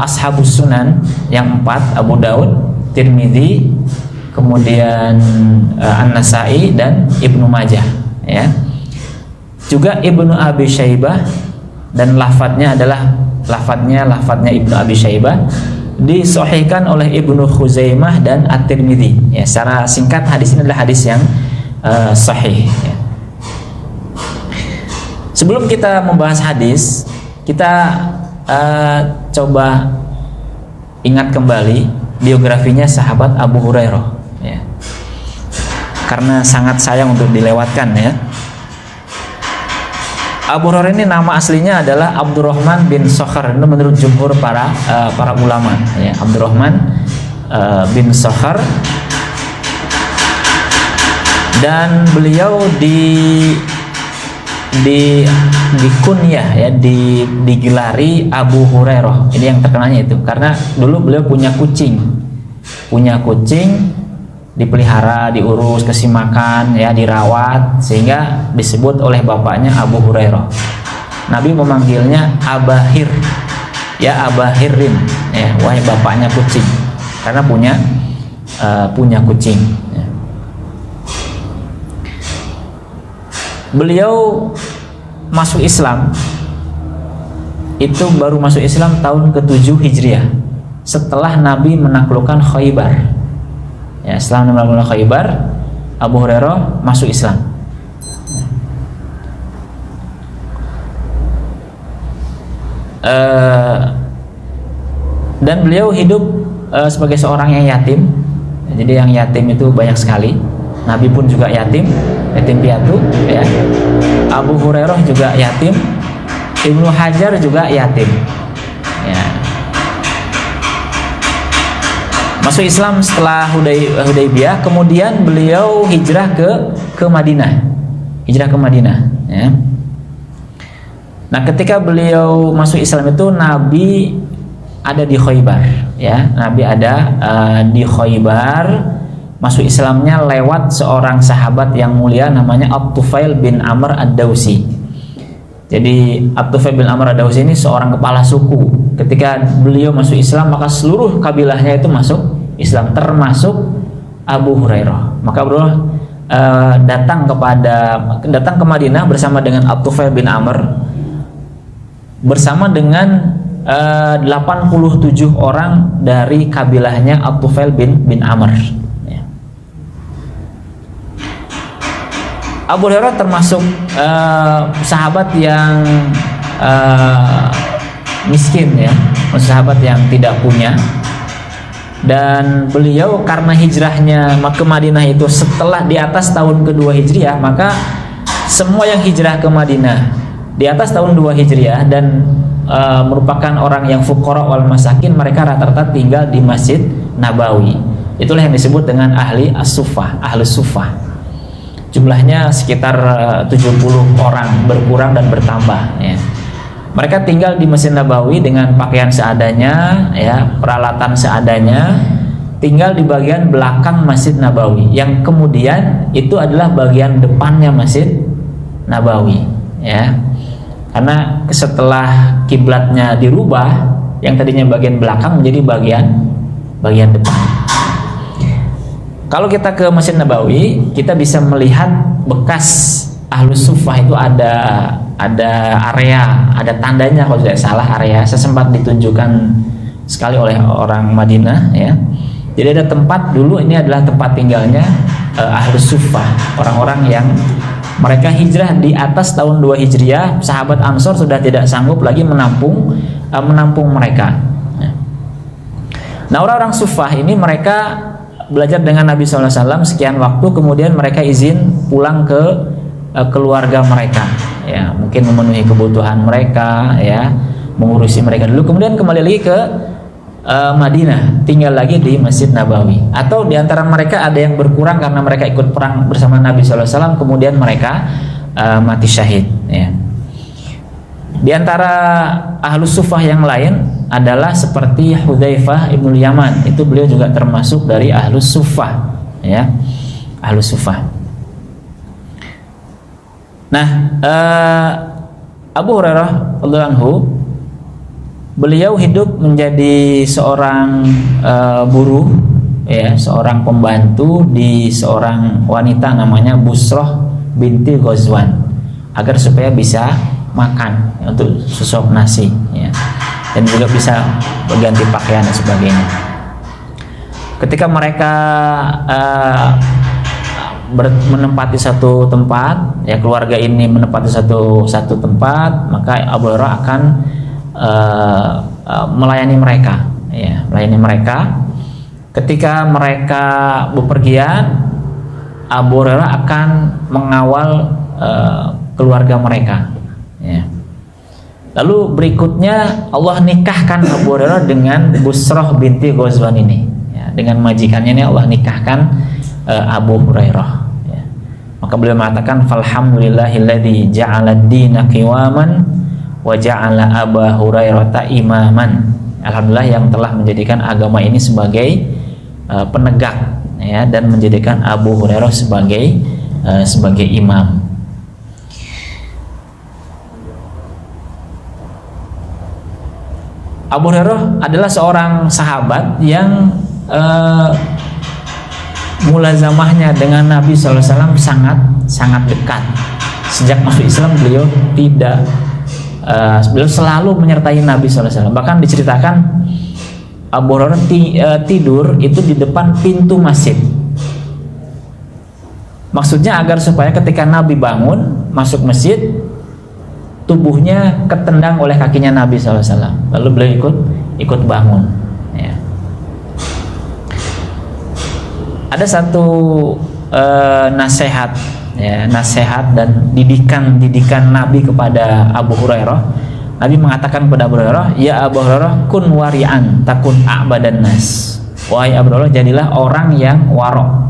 ashabus sunan yang 4, Abu Daud, Tirmidzi, kemudian An-Nasai dan Ibnu Majah, ya. Juga Ibnu Abi Syaibah, dan lafadznya adalah lafadznya Ibnu Abi Syaibah, disahihkan oleh Ibnu Khuzaimah dan At-Tirmidzi. Ya, secara singkat hadis ini adalah hadis yang sahih. Ya. Sebelum kita membahas hadis, kita coba ingat kembali biografinya sahabat Abu Hurairah. Ya. Karena sangat sayang untuk dilewatkan, ya. Abu Hurairah ini nama aslinya adalah Abdurrahman bin Sakhar. Itu menurut jumhur para ulama, ya. Abdurrahman bin Sakhar, dan beliau dikunyah, ya, digelari Abu Hurairah. Ini yang terkenalnya itu karena dulu beliau punya kucing, dipelihara, diurus, kasih makan, ya, dirawat, sehingga disebut oleh bapaknya Abu Hurairah. Nabi memanggilnya Abahir, ya, Abahirin, ya, wahai bapaknya kucing, karena punya kucing. Ya. Beliau masuk Islam itu baru masuk Islam tahun ke-7 Hijriah, setelah Nabi menaklukkan Khaybar. Ya, setelah menaklukkan Khaybar, Abu Hurairah masuk Islam. Dan beliau hidup sebagai seorang yang yatim. Jadi yang yatim itu banyak sekali. Nabi pun juga yatim piatu, ya. Abu Hurairah juga yatim, Ibnu Hajar juga yatim, ya. Masuk Islam setelah Hudaybiyah, kemudian beliau hijrah ke Madinah, ya. Nah, ketika beliau masuk Islam itu Nabi ada di Khaybar, ya. Nabi ada di Khaybar. Masuk Islamnya lewat seorang sahabat yang mulia namanya At-Tufail bin Amr Ad-Dawsi. Jadi At-Tufail bin Amr Ad-Dawsi ini seorang kepala suku. Ketika beliau masuk Islam, maka seluruh kabilahnya itu masuk Islam, termasuk Abu Hurairah. Maka beliau datang ke Madinah bersama dengan At-Tufail bin Amr, bersama dengan 87 orang dari kabilahnya At-Tufail bin Amr. Abu Hurairah termasuk sahabat yang miskin, ya, sahabat yang tidak punya. Dan beliau karena hijrahnya ke Madinah itu setelah di atas tahun kedua Hijriah, maka semua yang hijrah ke Madinah di atas tahun 2 Hijriah dan merupakan orang yang fuqara wal masakin, mereka rata-rata tinggal di Masjid Nabawi. Itulah yang disebut dengan ahli as-suffah, ahlus suffah. Jumlahnya sekitar 70 orang, berkurang dan bertambah, ya. Mereka tinggal di Masjid Nabawi dengan pakaian seadanya, ya, peralatan seadanya, tinggal di bagian belakang Masjid Nabawi, yang kemudian itu adalah bagian depannya Masjid Nabawi, ya. Karena setelah kiblatnya dirubah, yang tadinya bagian belakang menjadi bagian depan. Kalau kita ke Masjid Nabawi, kita bisa melihat bekas ahlus suffah itu ada area, ada tandanya kalau tidak salah, area sesempat ditunjukkan sekali oleh orang Madinah, ya. Jadi ada tempat dulu, ini adalah tempat tinggalnya ahlus suffah, orang-orang yang mereka hijrah di atas tahun 2 Hijriah. Sahabat Ansor sudah tidak sanggup lagi menampung mereka. Nah, orang-orang suffah ini mereka belajar dengan Nabi SAW sekian waktu, kemudian mereka izin pulang ke keluarga mereka, ya, mungkin memenuhi kebutuhan mereka, ya, mengurusi mereka dulu, kemudian kembali lagi ke Madinah, tinggal lagi di Masjid Nabawi. Atau diantara mereka ada yang berkurang karena mereka ikut perang bersama Nabi SAW, kemudian mereka mati syahid, ya. Di antara ahlus suffah yang lain adalah seperti Hudzaifah ibnul Yaman, itu beliau juga termasuk dari ahlus suffah, ya, ahlus suffah. Nah, Abu Hurairah radhiyallahu anhu, beliau hidup menjadi seorang buruh, ya, seorang pembantu di seorang wanita namanya Busroh binti Ghazwan, agar supaya bisa makan, ya, untuk susuk nasi, ya, dan juga bisa berganti pakaian dan sebagainya. Ketika mereka menempati satu tempat, ya, keluarga ini menempati satu tempat, maka Abu Hurairah akan melayani mereka, ya, melayani mereka. Ketika mereka bepergian, Abu Hurairah akan mengawal keluarga mereka, ya. Lalu berikutnya Allah nikahkan Abu Hurairah dengan Busroh binti Ghazwan ini, ya, dengan majikannya ini Allah nikahkan Abu Hurairah, ya. Maka beliau mengatakan, falhamdulillahilladzi ja'ala ad-dina qiwaman wa ja'ala Abu Hurairah imaman. Alhamdulillah yang telah menjadikan agama ini sebagai penegak, ya, dan menjadikan Abu Hurairah sebagai imam. Abu Hurairah adalah seorang sahabat yang mulazamahnya dengan Nabi SAW sangat dekat. Sejak masuk Islam beliau beliau selalu menyertai Nabi SAW. Bahkan diceritakan Abu Hurairah tidur itu di depan pintu masjid. Maksudnya agar supaya ketika Nabi bangun masuk masjid, tubuhnya ketendang oleh kakinya Nabi SAW. Lalu beliau ikut bangun, ada satu nasihat, ya, nasihat dan didikan Nabi kepada Abu Hurairah. Nabi mengatakan kepada Abu Hurairah, ya Abu Hurairah, kun wari'an takun a'badan nas. Wahai Abu Hurairah, jadilah orang yang warok,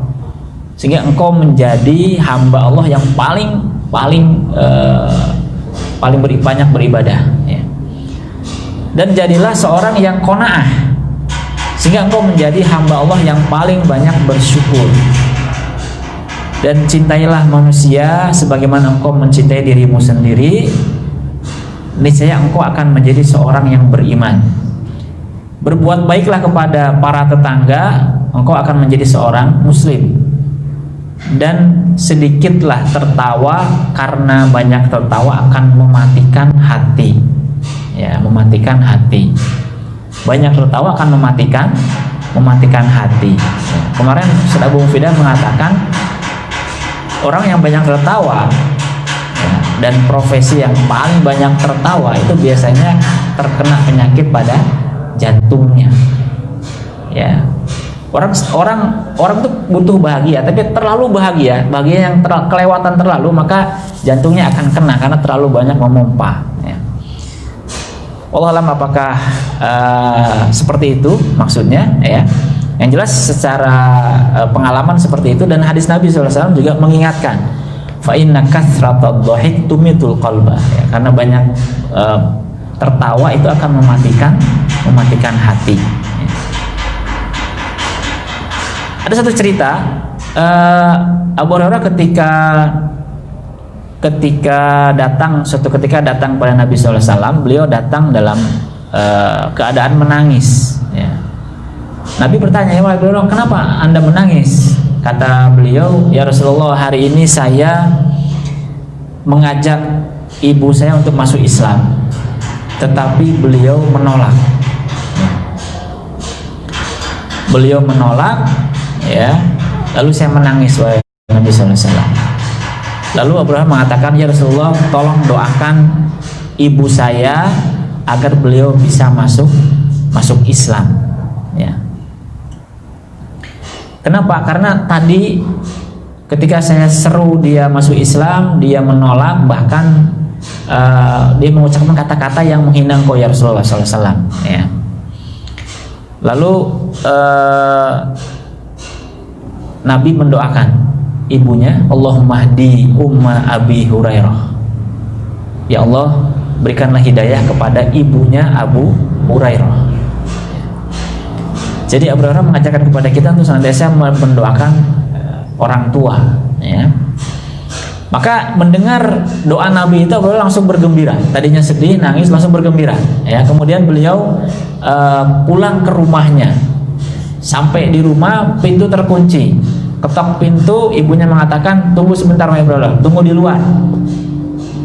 sehingga engkau menjadi hamba Allah yang paling banyak beribadah, ya. Dan jadilah seorang yang qanaah, sehingga engkau menjadi hamba Allah yang paling banyak bersyukur. Dan cintailah manusia sebagaimana engkau mencintai dirimu sendiri, niscaya engkau akan menjadi seorang yang beriman. Berbuat baiklah kepada para tetangga, engkau akan menjadi seorang muslim. Dan sedikitlah tertawa, karena banyak tertawa akan mematikan hati, ya, mematikan hati. Banyak tertawa akan mematikan hati. Ya. Kemarin Ustaz Abu Mufidah mengatakan orang yang banyak tertawa, ya, dan profesi yang paling banyak tertawa itu biasanya terkena penyakit pada jantungnya, ya. Orang tuh butuh bahagia, tapi terlalu bahagia yang kelewatan terlalu, maka jantungnya akan kena karena terlalu banyak memompa, ya. Wallahu alam apakah seperti itu maksudnya, ya. Yang jelas secara pengalaman seperti itu, dan hadis Nabi SAW juga mengingatkan, fa inna kathratad dhahik tumitul qalba, ya, karena banyak tertawa itu akan mematikan hati. Ada satu cerita, Abu Hurairah ketika datang pada Nabi SAW, beliau datang dalam keadaan menangis, ya. Nabi bertanya, ya Abu Hurairah, kenapa Anda menangis? Kata beliau, ya Rasulullah, hari ini saya mengajak ibu saya untuk masuk Islam, tetapi beliau menolak. Ya, lalu saya menangis, wahai Nabi SAW. Lalu Abu Hurairah mengatakan, ya Rasulullah, tolong doakan ibu saya agar beliau bisa masuk Islam, ya. Kenapa? Karena tadi ketika saya seru dia masuk Islam, dia menolak, bahkan dia mengucapkan kata-kata yang menghina engkau ya Rasulullah SAW, ya. Lalu Nabi mendoakan ibunya, Allahumma hdi umma Abi Hurairah, ya Allah, berikanlah hidayah kepada ibunya Abu Hurairah. Jadi Abu Hurairah mengajarkan kepada kita untuk senantiasa mendoakan orang tua, ya. Maka mendengar doa Nabi itu, Abu Hurairah langsung bergembira. Tadinya sedih, nangis, langsung bergembira, ya. Kemudian beliau pulang ke rumahnya. Sampai di rumah, pintu terkunci. Ketok pintu, ibunya mengatakan, tunggu sebentar Abu Hurairah, tunggu di luar.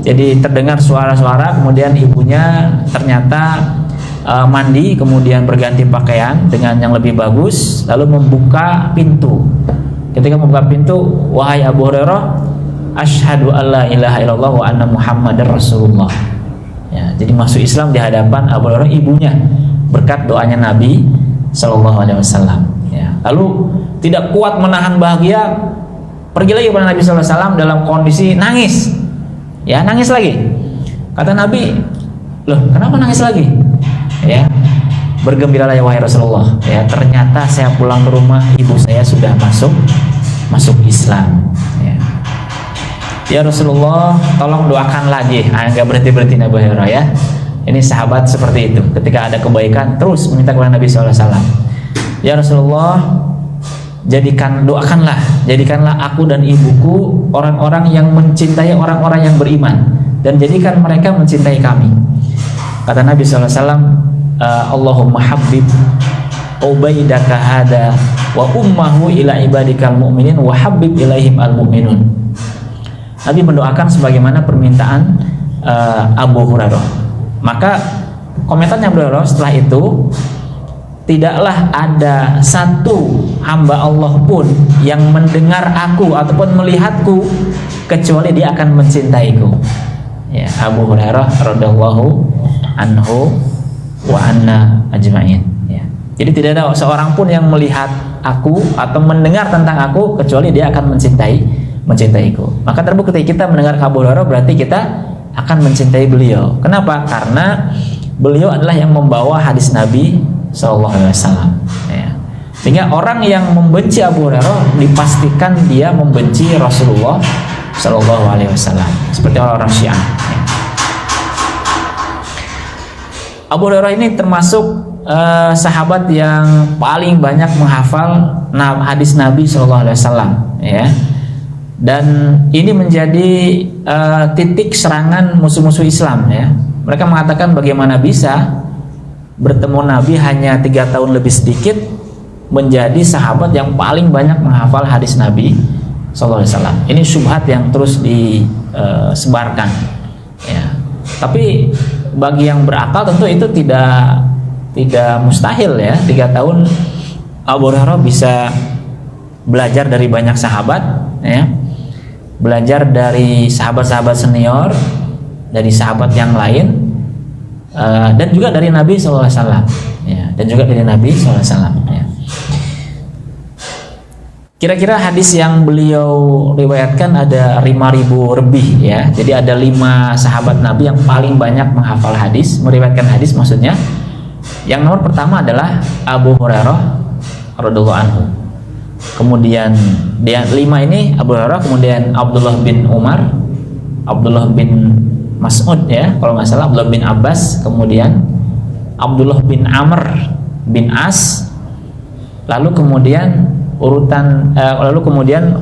Jadi terdengar suara-suara, kemudian ibunya ternyata mandi, kemudian berganti pakaian dengan yang lebih bagus, lalu membuka pintu. Ketika membuka pintu, wahai Abu Hurairah, asyhadu alla ilaha illallah wa anna Muhammadar Rasulullah, ya. Jadi masuk Islam di hadapan Abu Hurairah ibunya berkat doanya Nabi SAW, ya. Lalu tidak kuat menahan bahagia, pergi lagi kepada Nabi SAW dalam kondisi nangis, ya, nangis lagi. Kata Nabi, loh, kenapa nangis lagi? Ya, bergembiralah ya wahai Rasulullah, ya, ternyata saya pulang ke rumah, ibu saya sudah masuk Islam, ya. Ya Rasulullah, tolong doakan lagi. Enggak berhenti Nabi Hurairah, ya. Ini sahabat seperti itu, ketika ada kebaikan terus meminta kepada Nabi SAW. Ya Rasulullah, jadikanlah aku dan ibuku orang-orang yang mencintai orang-orang yang beriman, dan jadikan mereka mencintai kami. Kata Nabi SAW, Allahumma habib ubaidaka hada wa ummahu ila ibadikal mu'minin wa habib ilaihim al mu'minun. Nabi mendoakan sebagaimana permintaan Abu Hurairah. Maka komentarnya Abu Hurairah setelah itu, tidaklah ada satu hamba Allah pun yang mendengar aku ataupun melihatku kecuali dia akan mencintaiku, ya. Abu Hurairah radhiyallahu anhu wa anna ajma'in, ya. Jadi tidak ada seorang pun yang melihat aku atau mendengar tentang aku kecuali dia akan mencintaiku. Maka terbukti kita mendengar Abu Hurairah berarti kita akan mencintai beliau. Kenapa? Karena beliau adalah yang membawa hadis Nabi SAW. Ya. Sehingga orang yang membenci Abu Hurairah dipastikan dia membenci Rasulullah SAW. Seperti orang-orang Syiah. Ya. Abu Hurairah ini termasuk sahabat yang paling banyak menghafal hadis Nabi SAW, ya. Dan ini menjadi titik serangan musuh-musuh Islam, ya. Mereka mengatakan bagaimana bisa bertemu Nabi hanya 3 tahun lebih sedikit menjadi sahabat yang paling banyak menghafal hadis Nabi SAW. Ini syubhat yang terus disebarkan, ya. Tapi bagi yang berakal tentu itu tidak mustahil, ya. 3 tahun Abu Hurairah bisa belajar dari banyak sahabat, ya. Belajar dari sahabat-sahabat senior, dari sahabat yang lain, dan juga dari Nabi SAW, ya. Dan juga dari Nabi SAW, ya. Kira-kira hadis yang beliau riwayatkan ada 5.000 lebih, ya. Jadi ada 5 sahabat Nabi yang paling banyak menghafal hadis, meriwayatkan hadis maksudnya. Yang nomor pertama adalah Abu Hurairah radhiyallahu anhu. Kemudian dia 5 ini Abu Hurairah, kemudian Abdullah bin Umar, Abdullah bin Mas'ud, ya kalau nggak salah, Abdullah bin Abbas, kemudian Abdullah bin Amr bin As, lalu kemudian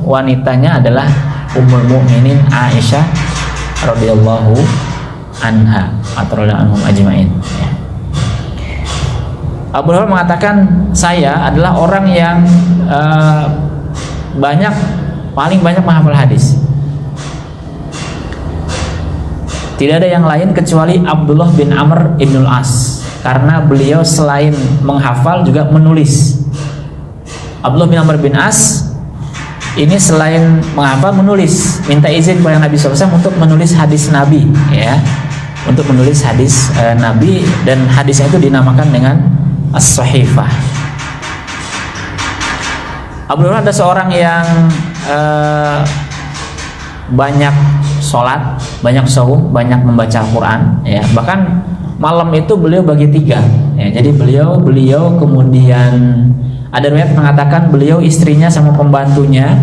wanitanya adalah Ummul Mukminin Aisyah radhiyallahu anha atau radhiyallahu anhum ajmain, ya. Abu Hurairah mengatakan, saya adalah orang yang paling banyak menghafal hadis. Tidak ada yang lain kecuali Abdullah bin Amr ibnul As, karena beliau selain menghafal juga menulis. Abdullah bin Amr bin As ini selain menghafal menulis, minta izin kepada Nabi SAW untuk menulis hadis Nabi, ya, untuk menulis hadis Nabi, dan hadisnya itu dinamakan dengan As-Sahifah. Abu Hurairah ada seorang yang banyak sholat, banyak saum, banyak membaca Al-Quran, ya. Bahkan malam itu beliau bagi 3, ya. Jadi beliau kemudian ada riwayat mengatakan beliau, istrinya sama pembantunya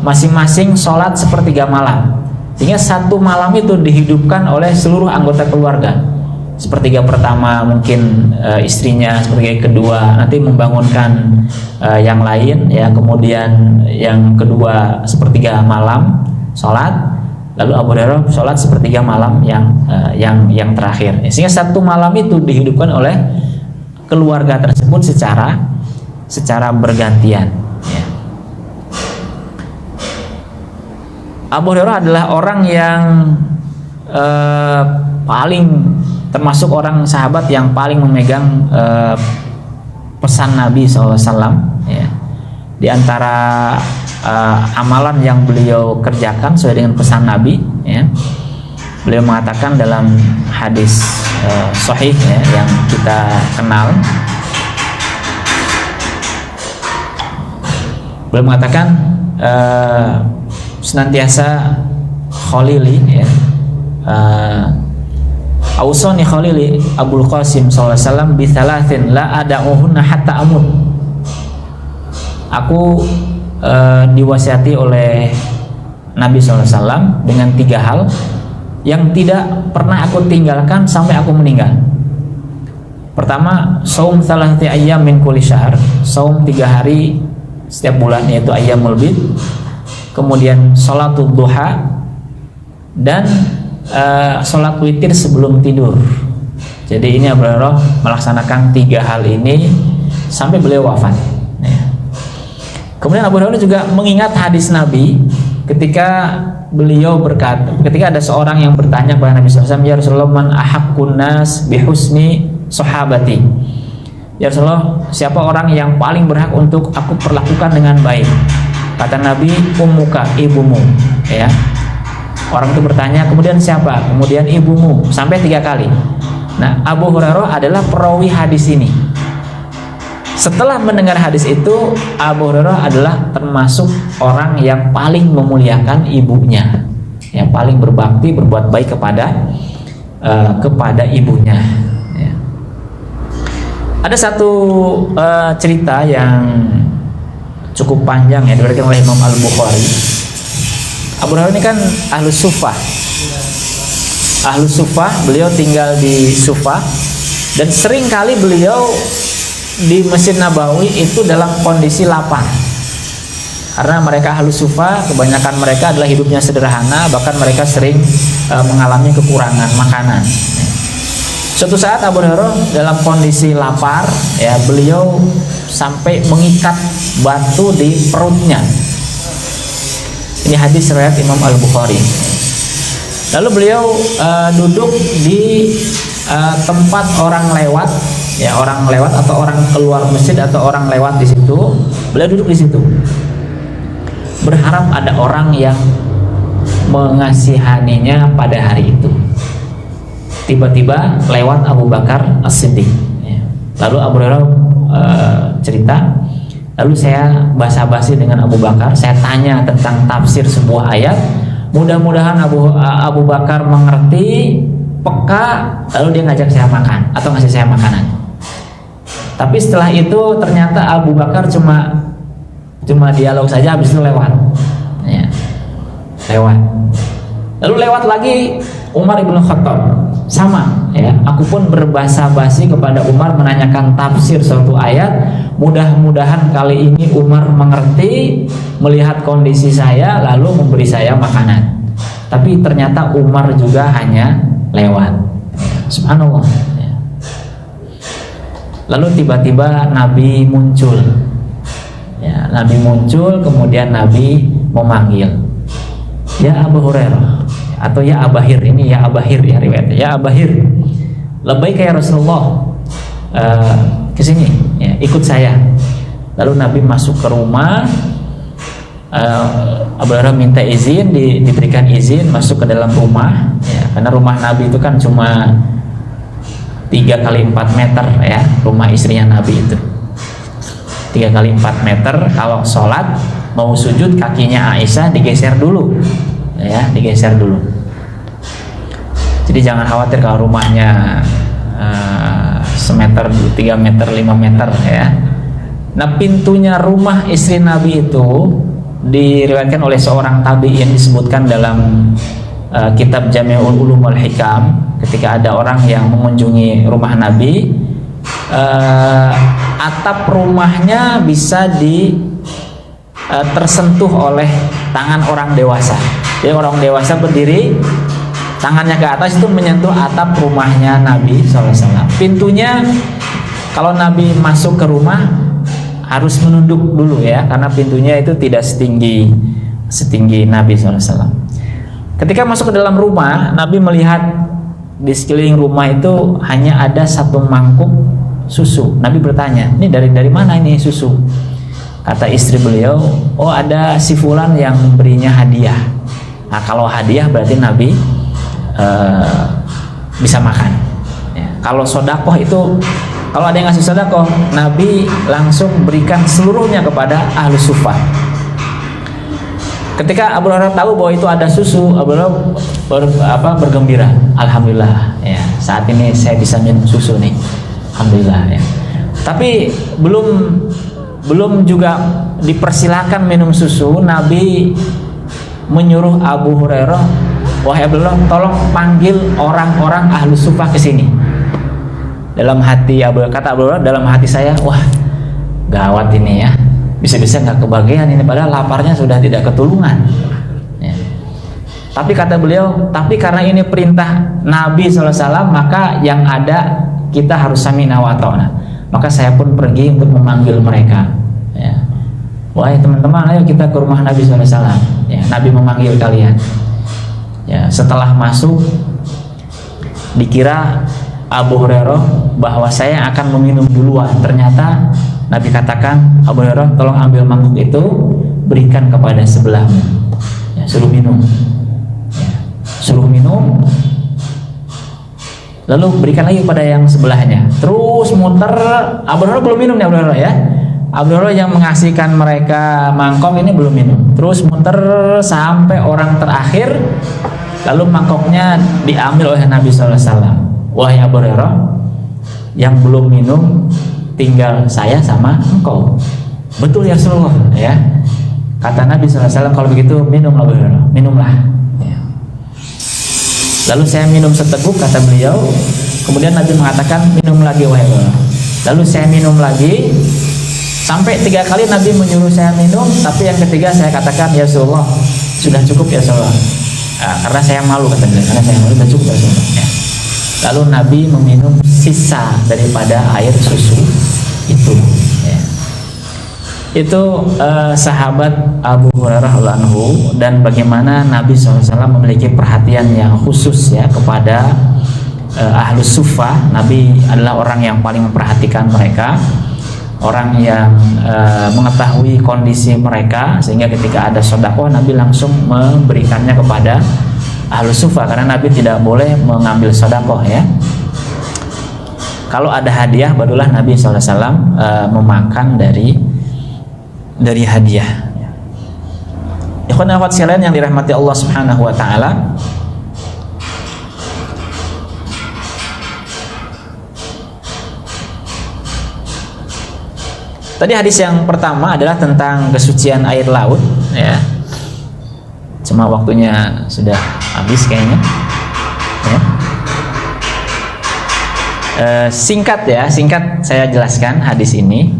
masing-masing sholat sepertiga malam, sehingga satu malam itu dihidupkan oleh seluruh anggota keluarga. Sepertiga pertama mungkin istrinya, sepertiga kedua nanti membangunkan yang lain, ya. Kemudian yang kedua sepertiga malam sholat, lalu Abu Hurairah sholat sepertiga malam yang terakhir, ya. Sehingga satu malam itu dihidupkan oleh keluarga tersebut secara bergantian, ya. Abu Hurairah adalah orang yang termasuk orang sahabat yang paling memegang pesan Nabi SAW, ya. Di antara amalan yang beliau kerjakan sesuai dengan pesan Nabi, ya, beliau mengatakan dalam hadis sahih, ya, yang kita kenal, beliau mengatakan senantiasa Khalili, ya, Ausani Khalili Abul Qasim SAW bithalathin la ada'uhunna hatta amut. Aku diwasiati oleh Nabi SAW dengan 3 hal yang tidak pernah aku tinggalkan sampai aku meninggal. Pertama, saum thalathati ayyam min kulli syahr, saum 3 hari setiap bulan, yaitu ayyamul bid. Kemudian sholatul duha, dan sholat witir sebelum tidur. Jadi ini Abu Hurairah melaksanakan 3 hal ini sampai beliau wafat, ya. Kemudian Abu Hurairah juga mengingat hadis Nabi ketika beliau berkata, ketika ada seorang yang bertanya kepada Nabi SAW, ya Rasulullah, man ahaqqun nas bihusni sahabati, ya Rasulullah, siapa orang yang paling berhak untuk aku perlakukan dengan baik? Kata Nabi, ummuka, ibumu, ya. Orang itu bertanya, kemudian siapa? Kemudian ibumu, sampai 3 kali. Nah, Abu Hurairah adalah perawi hadis ini. Setelah mendengar hadis itu, Abu Hurairah adalah termasuk orang yang paling memuliakan ibunya, yang paling berbakti, berbuat baik kepada ibunya. Ya. Ada satu cerita yang cukup panjang ya, diberikan oleh Imam Al-Bukhari. Abu Hurairah ini kan Ahlus Sufah. Ahlus Sufah, beliau tinggal di Sufah, dan sering kali beliau di Masjid Nabawi itu dalam kondisi lapar. Karena mereka Ahlus Sufah, kebanyakan mereka adalah hidupnya sederhana, bahkan mereka sering mengalami kekurangan makanan. Suatu saat Abu Hurairah dalam kondisi lapar, ya, beliau sampai mengikat batu di perutnya. Ini hadis riwayat Imam Al-Bukhari. Lalu beliau duduk di tempat orang lewat, ya, orang lewat atau orang keluar masjid atau orang lewat di situ. Beliau duduk di situ, berharap ada orang yang mengasihaninya pada hari itu. Tiba-tiba lewat Abu Bakar As-Siddiq. Lalu Abu Hurairah cerita, lalu saya basa-basi dengan Abu Bakar, saya tanya tentang tafsir sebuah ayat. Mudah-mudahan Abu Bakar mengerti, peka, lalu dia ngajak saya makan atau ngasih saya makanan. Tapi setelah itu ternyata Abu Bakar cuma dialog saja, habis itu lewat. Ya. Lewat. Lalu lewat lagi Umar ibn Khattab. Sama, ya. Aku pun berbasa-basi kepada Umar menanyakan tafsir suatu ayat. Mudah-mudahan kali ini Umar mengerti, melihat kondisi saya, lalu memberi saya makanan. Tapi ternyata Umar juga hanya lewat. Subhanallah. Ya. Lalu tiba-tiba Nabi muncul. Ya, Nabi muncul, kemudian Nabi memanggil, ya Abu Hurairah, atau ya Abahir. Ini ya Abahir ya riwayatnya, ya Abahir, labbaika ya Rasulullah, kesini, ya, ikut saya. Lalu Nabi masuk ke rumah. Abu Hurairah minta izin, diberikan izin masuk ke dalam rumah, ya, karena rumah Nabi itu kan cuma 3x4 meter, ya, rumah istrinya Nabi itu 3x4 meter. Kalau sholat mau sujud, kakinya Aisyah digeser dulu, ya, digeser dulu. Jadi jangan khawatir kalau rumahnya semeter, 3 meter, 5 meter, ya. Nah, pintunya rumah istri Nabi itu diriwayatkan oleh seorang tabi'in, disebutkan dalam kitab Jami'ul Ulum wal Hikam, ketika ada orang yang mengunjungi rumah Nabi, atap rumahnya bisa tersentuh oleh tangan orang dewasa. Jadi orang dewasa berdiri, tangannya ke atas itu menyentuh atap rumahnya Nabi SAW. Pintunya, kalau Nabi masuk ke rumah harus menunduk dulu, ya, karena pintunya itu tidak setinggi Nabi SAW. Ketika masuk ke dalam rumah, Nabi melihat di sekeliling rumah itu hanya ada satu mangkuk susu. Nabi bertanya, ini dari mana ini susu? Kata istri beliau, oh ada si fulan yang memberinya hadiah. Nah, kalau hadiah berarti Nabi bisa makan, ya. Kalau sodakoh itu, kalau ada yang ngasih sodakoh, Nabi langsung berikan seluruhnya kepada Ahlus Sufah. Ketika Abu Hurairah tahu bahwa itu ada susu, Abu Hurairah bergembira, alhamdulillah, ya, saat ini saya bisa minum susu nih, alhamdulillah, ya. Tapi belum juga dipersilakan minum susu, Nabi menyuruh Abu Hurairah, wahai Abu Hurairah, tolong panggil orang-orang Ahlus Sufah ke sini. Dalam hati kata Abu Hurairah, dalam hati saya, wah gawat ini, ya, bisa-bisa nggak kebagian ini, padahal laparnya sudah tidak ketulungan, ya. Tapi kata beliau, tapi karena ini perintah Nabi SAW, maka yang ada kita harus sami'na wa ata'na. Maka saya pun pergi untuk memanggil mereka, ya. Wahai teman-teman, ayo kita ke rumah Nabi SAW, ya. Nabi memanggil kalian, ya. Setelah masuk, dikira Abu Hurairah bahwa saya akan meminum duluan. Ternyata Nabi katakan, Abu Hurairah, tolong ambil mangkuk itu, berikan kepada sebelahmu, ya, suruh minum, ya. Suruh minum. lalu berikan lagi kepada yang sebelahnya. Terus muter. Abu Hurairah belum minum nih, Abu Hurairah ya. Abu Hurairah yang mengasihkan mereka mangkok ini belum minum. Terus muter sampai orang terakhir, lalu mangkoknya diambil oleh Nabi SAW. Wahai Abu Hurairah, yang belum minum tinggal saya sama engkau. Betul ya Rasulullah, ya. Kata Nabi SAW, kalau begitu minumlah Abu Hurairah, minumlah. Ya. Lalu saya minum seteguk, kata beliau. Kemudian Nabi mengatakan, minum lagi wahai Abu Hurairah. Lalu saya minum lagi. Sampai 3 kali Nabi menyuruh saya minum, tapi yang ketiga saya katakan, ya Rasulullah, sudah cukup ya Rasulullah. Karena saya malu, kata beliau, karena saya malu, sudah cukup ya Rasulullah. Ya. Lalu Nabi meminum sisa daripada air susu itu. Ya. Itu sahabat Abu Hurairah anhu, dan bagaimana Nabi SAW memiliki perhatian yang khusus ya kepada ahlus suffah. Nabi adalah orang yang paling memperhatikan mereka, orang yang mengetahui kondisi mereka, sehingga ketika ada sedekah Nabi langsung memberikannya kepada ahlus suffah, karena Nabi tidak boleh mengambil sedekah ya. Kalau ada hadiah barulah Nabi SAW memakan dari hadiah. Ikhwan dan akhwat sekalian yang dirahmati Allah Subhanahu wa taala, tadi hadis yang pertama adalah tentang kesucian air laut ya. Cuma waktunya sudah habis kayaknya ya. Singkat saya jelaskan hadis ini,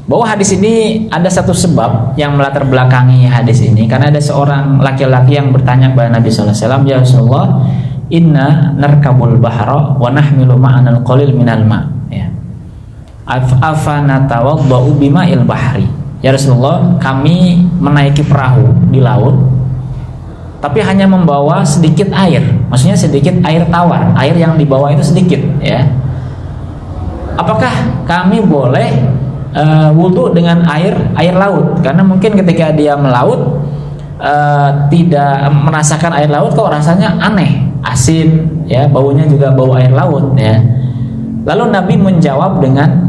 bahwa hadis ini ada satu sebab yang melatar belakangi hadis ini, karena ada seorang laki-laki yang bertanya kepada Nabi SAW, ya Rasulullah, inna narkabul bahra wa nahmilu ma'anal qalil minal ma' ya. Afanatawaddau bima'il bahri. Ya Rasulullah, kami menaiki perahu di laut, tapi hanya membawa sedikit air. Maksudnya sedikit air tawar, air yang dibawa itu sedikit ya. Apakah kami boleh wudhu dengan air laut? Karena mungkin ketika dia melaut tidak merasakan air laut, kok rasanya aneh, asin ya, baunya juga bau air laut ya. Lalu Nabi menjawab dengan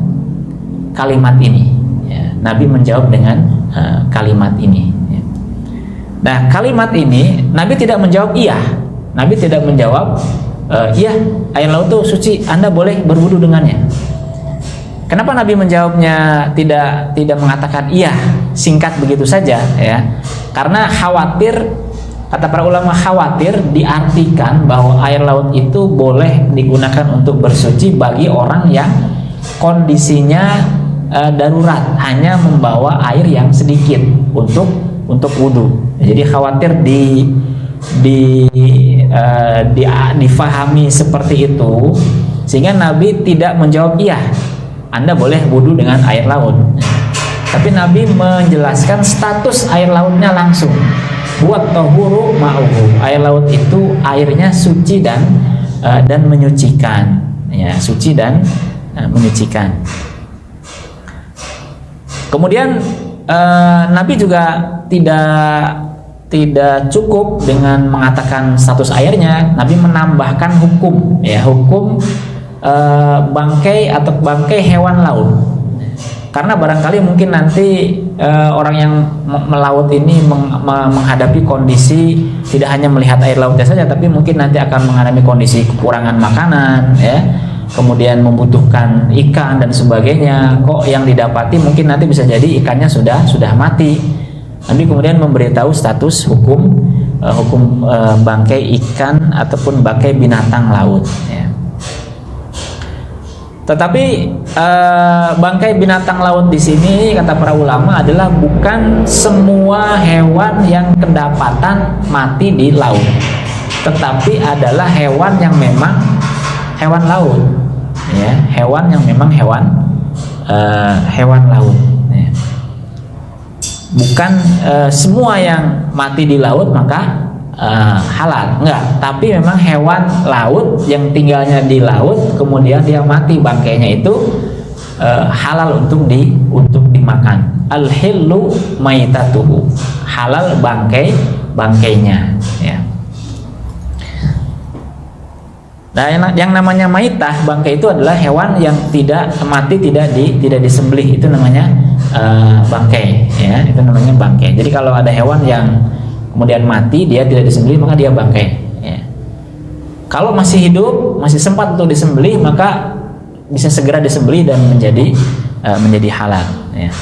kalimat ini ya. Nabi menjawab dengan kalimat ini ya. Nah, kalimat ini Nabi tidak menjawab iya. Nabi tidak menjawab iya, air laut itu suci, Anda boleh berwudu dengannya. Kenapa Nabi menjawabnya tidak mengatakan iya, singkat begitu saja ya? Karena khawatir, kata para ulama, khawatir diartikan bahwa air laut itu boleh digunakan untuk bersuci bagi orang yang kondisinya darurat, hanya membawa air yang sedikit untuk wudhu. Jadi khawatir difahami seperti itu, sehingga Nabi tidak menjawab iya, Anda boleh wudhu dengan air laut. Tapi Nabi menjelaskan status air lautnya langsung. Buat tahuru ma'uhu, air laut itu airnya suci dan menyucikan ya, suci dan menyucikan. Kemudian Nabi juga tidak cukup dengan mengatakan status airnya. Nabi menambahkan hukum ya, hukum bangkai atau bangkai hewan laut. Karena barangkali mungkin nanti orang yang melaut ini menghadapi kondisi tidak hanya melihat air lautnya saja, tapi mungkin nanti akan mengalami kondisi kekurangan makanan ya, kemudian membutuhkan ikan dan sebagainya. Kok yang didapati mungkin nanti bisa jadi ikannya sudah mati. Nabi kemudian memberitahu status hukum bangkai ikan ataupun bangkai binatang laut ya. Tetapi bangkai binatang laut di sini, kata para ulama, adalah bukan semua hewan yang kedapatan mati di laut, tetapi adalah hewan yang memang hewan laut, ya, hewan yang memang hewan laut. Ya. Bukan semua yang mati di laut maka halal, enggak, tapi memang hewan laut yang tinggalnya di laut kemudian dia mati, bangkainya itu halal untuk dimakan. Al-hillu maitatuhu, halal bangkainya ya. Nah, yang namanya maitah, bangkai itu adalah hewan yang tidak mati, tidak disembelih, itu namanya bangkai, ya, itu namanya bangkai. Jadi kalau ada hewan yang kemudian mati, dia tidak disembelih, maka dia bangkai, ya. Kalau masih hidup, masih sempat untuk disembelih, maka bisa segera disembelih dan menjadi halal, ya.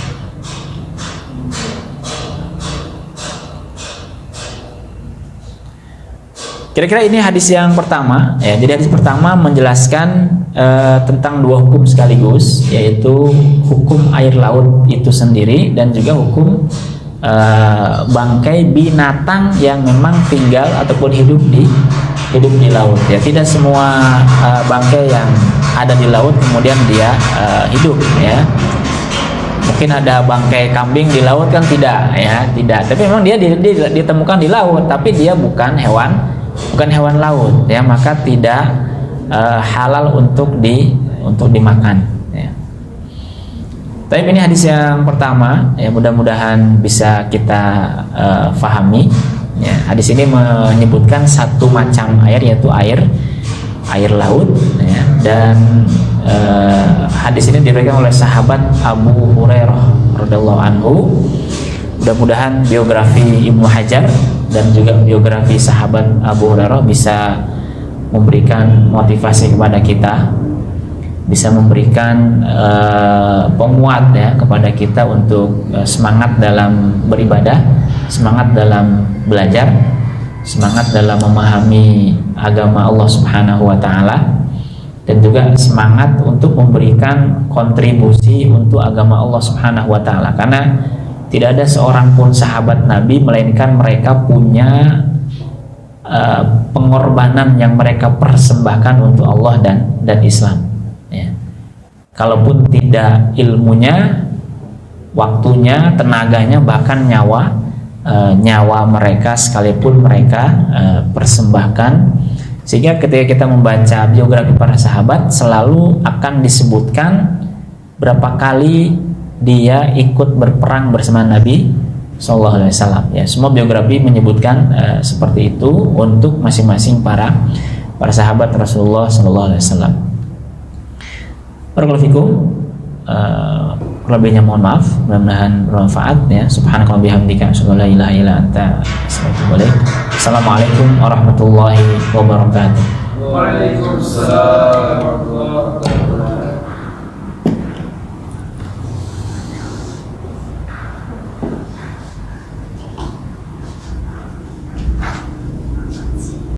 Kira-kira ini hadis yang pertama, ya. Jadi hadis pertama menjelaskan tentang dua hukum sekaligus, yaitu hukum air laut itu sendiri dan juga hukum bangkai binatang yang memang tinggal ataupun hidup di laut. Ya, tidak semua bangkai yang ada di laut kemudian dia hidup, ya. Mungkin ada bangkai kambing di laut kan tidak, ya, tidak. Tapi memang dia ditemukan di laut, tapi dia bukan hewan laut, ya, maka tidak halal untuk dimakan, ya. Tapi ini hadis yang pertama, ya, mudah-mudahan bisa kita fahami, ya. Hadis ini menyebutkan satu macam air, yaitu air laut, ya. Dan hadis ini diriwayatkan oleh sahabat Abu Hurairah radhiyallahu anhu. Mudah-mudahan biografi Ibnu Hajar dan juga biografi sahabat Abu Hurairah bisa memberikan motivasi kepada kita, bisa memberikan penguat, ya, kepada kita untuk semangat dalam beribadah, semangat dalam belajar, semangat dalam memahami agama Allah Subhanahu wa taala, dan juga semangat untuk memberikan kontribusi untuk agama Allah Subhanahu wa taala. Karena tidak ada seorang pun sahabat Nabi melainkan mereka punya pengorbanan yang mereka persembahkan untuk Allah dan Islam, ya. Kalaupun tidak ilmunya, waktunya, tenaganya, bahkan nyawa mereka sekalipun mereka persembahkan. Sehingga ketika kita membaca biografi para sahabat, selalu akan disebutkan berapa kali dia ikut berperang bersama Nabi Sallallahu Alaihi Wasallam, ya. Semua biografi menyebutkan seperti itu untuk masing-masing para sahabat Rasulullah Sallallahu Alaihi Wasallam. Barakallahu fikum. Lebihnya mohon maaf, mudah-mudahan bermanfaat, ya. Subhanakallahumma bihamdika asyhadu an la ilaha illa anta astaghfiruka wa atubu ilaik. Assalamualaikum warahmatullahi wabarakatuh. Waalaikumsalam.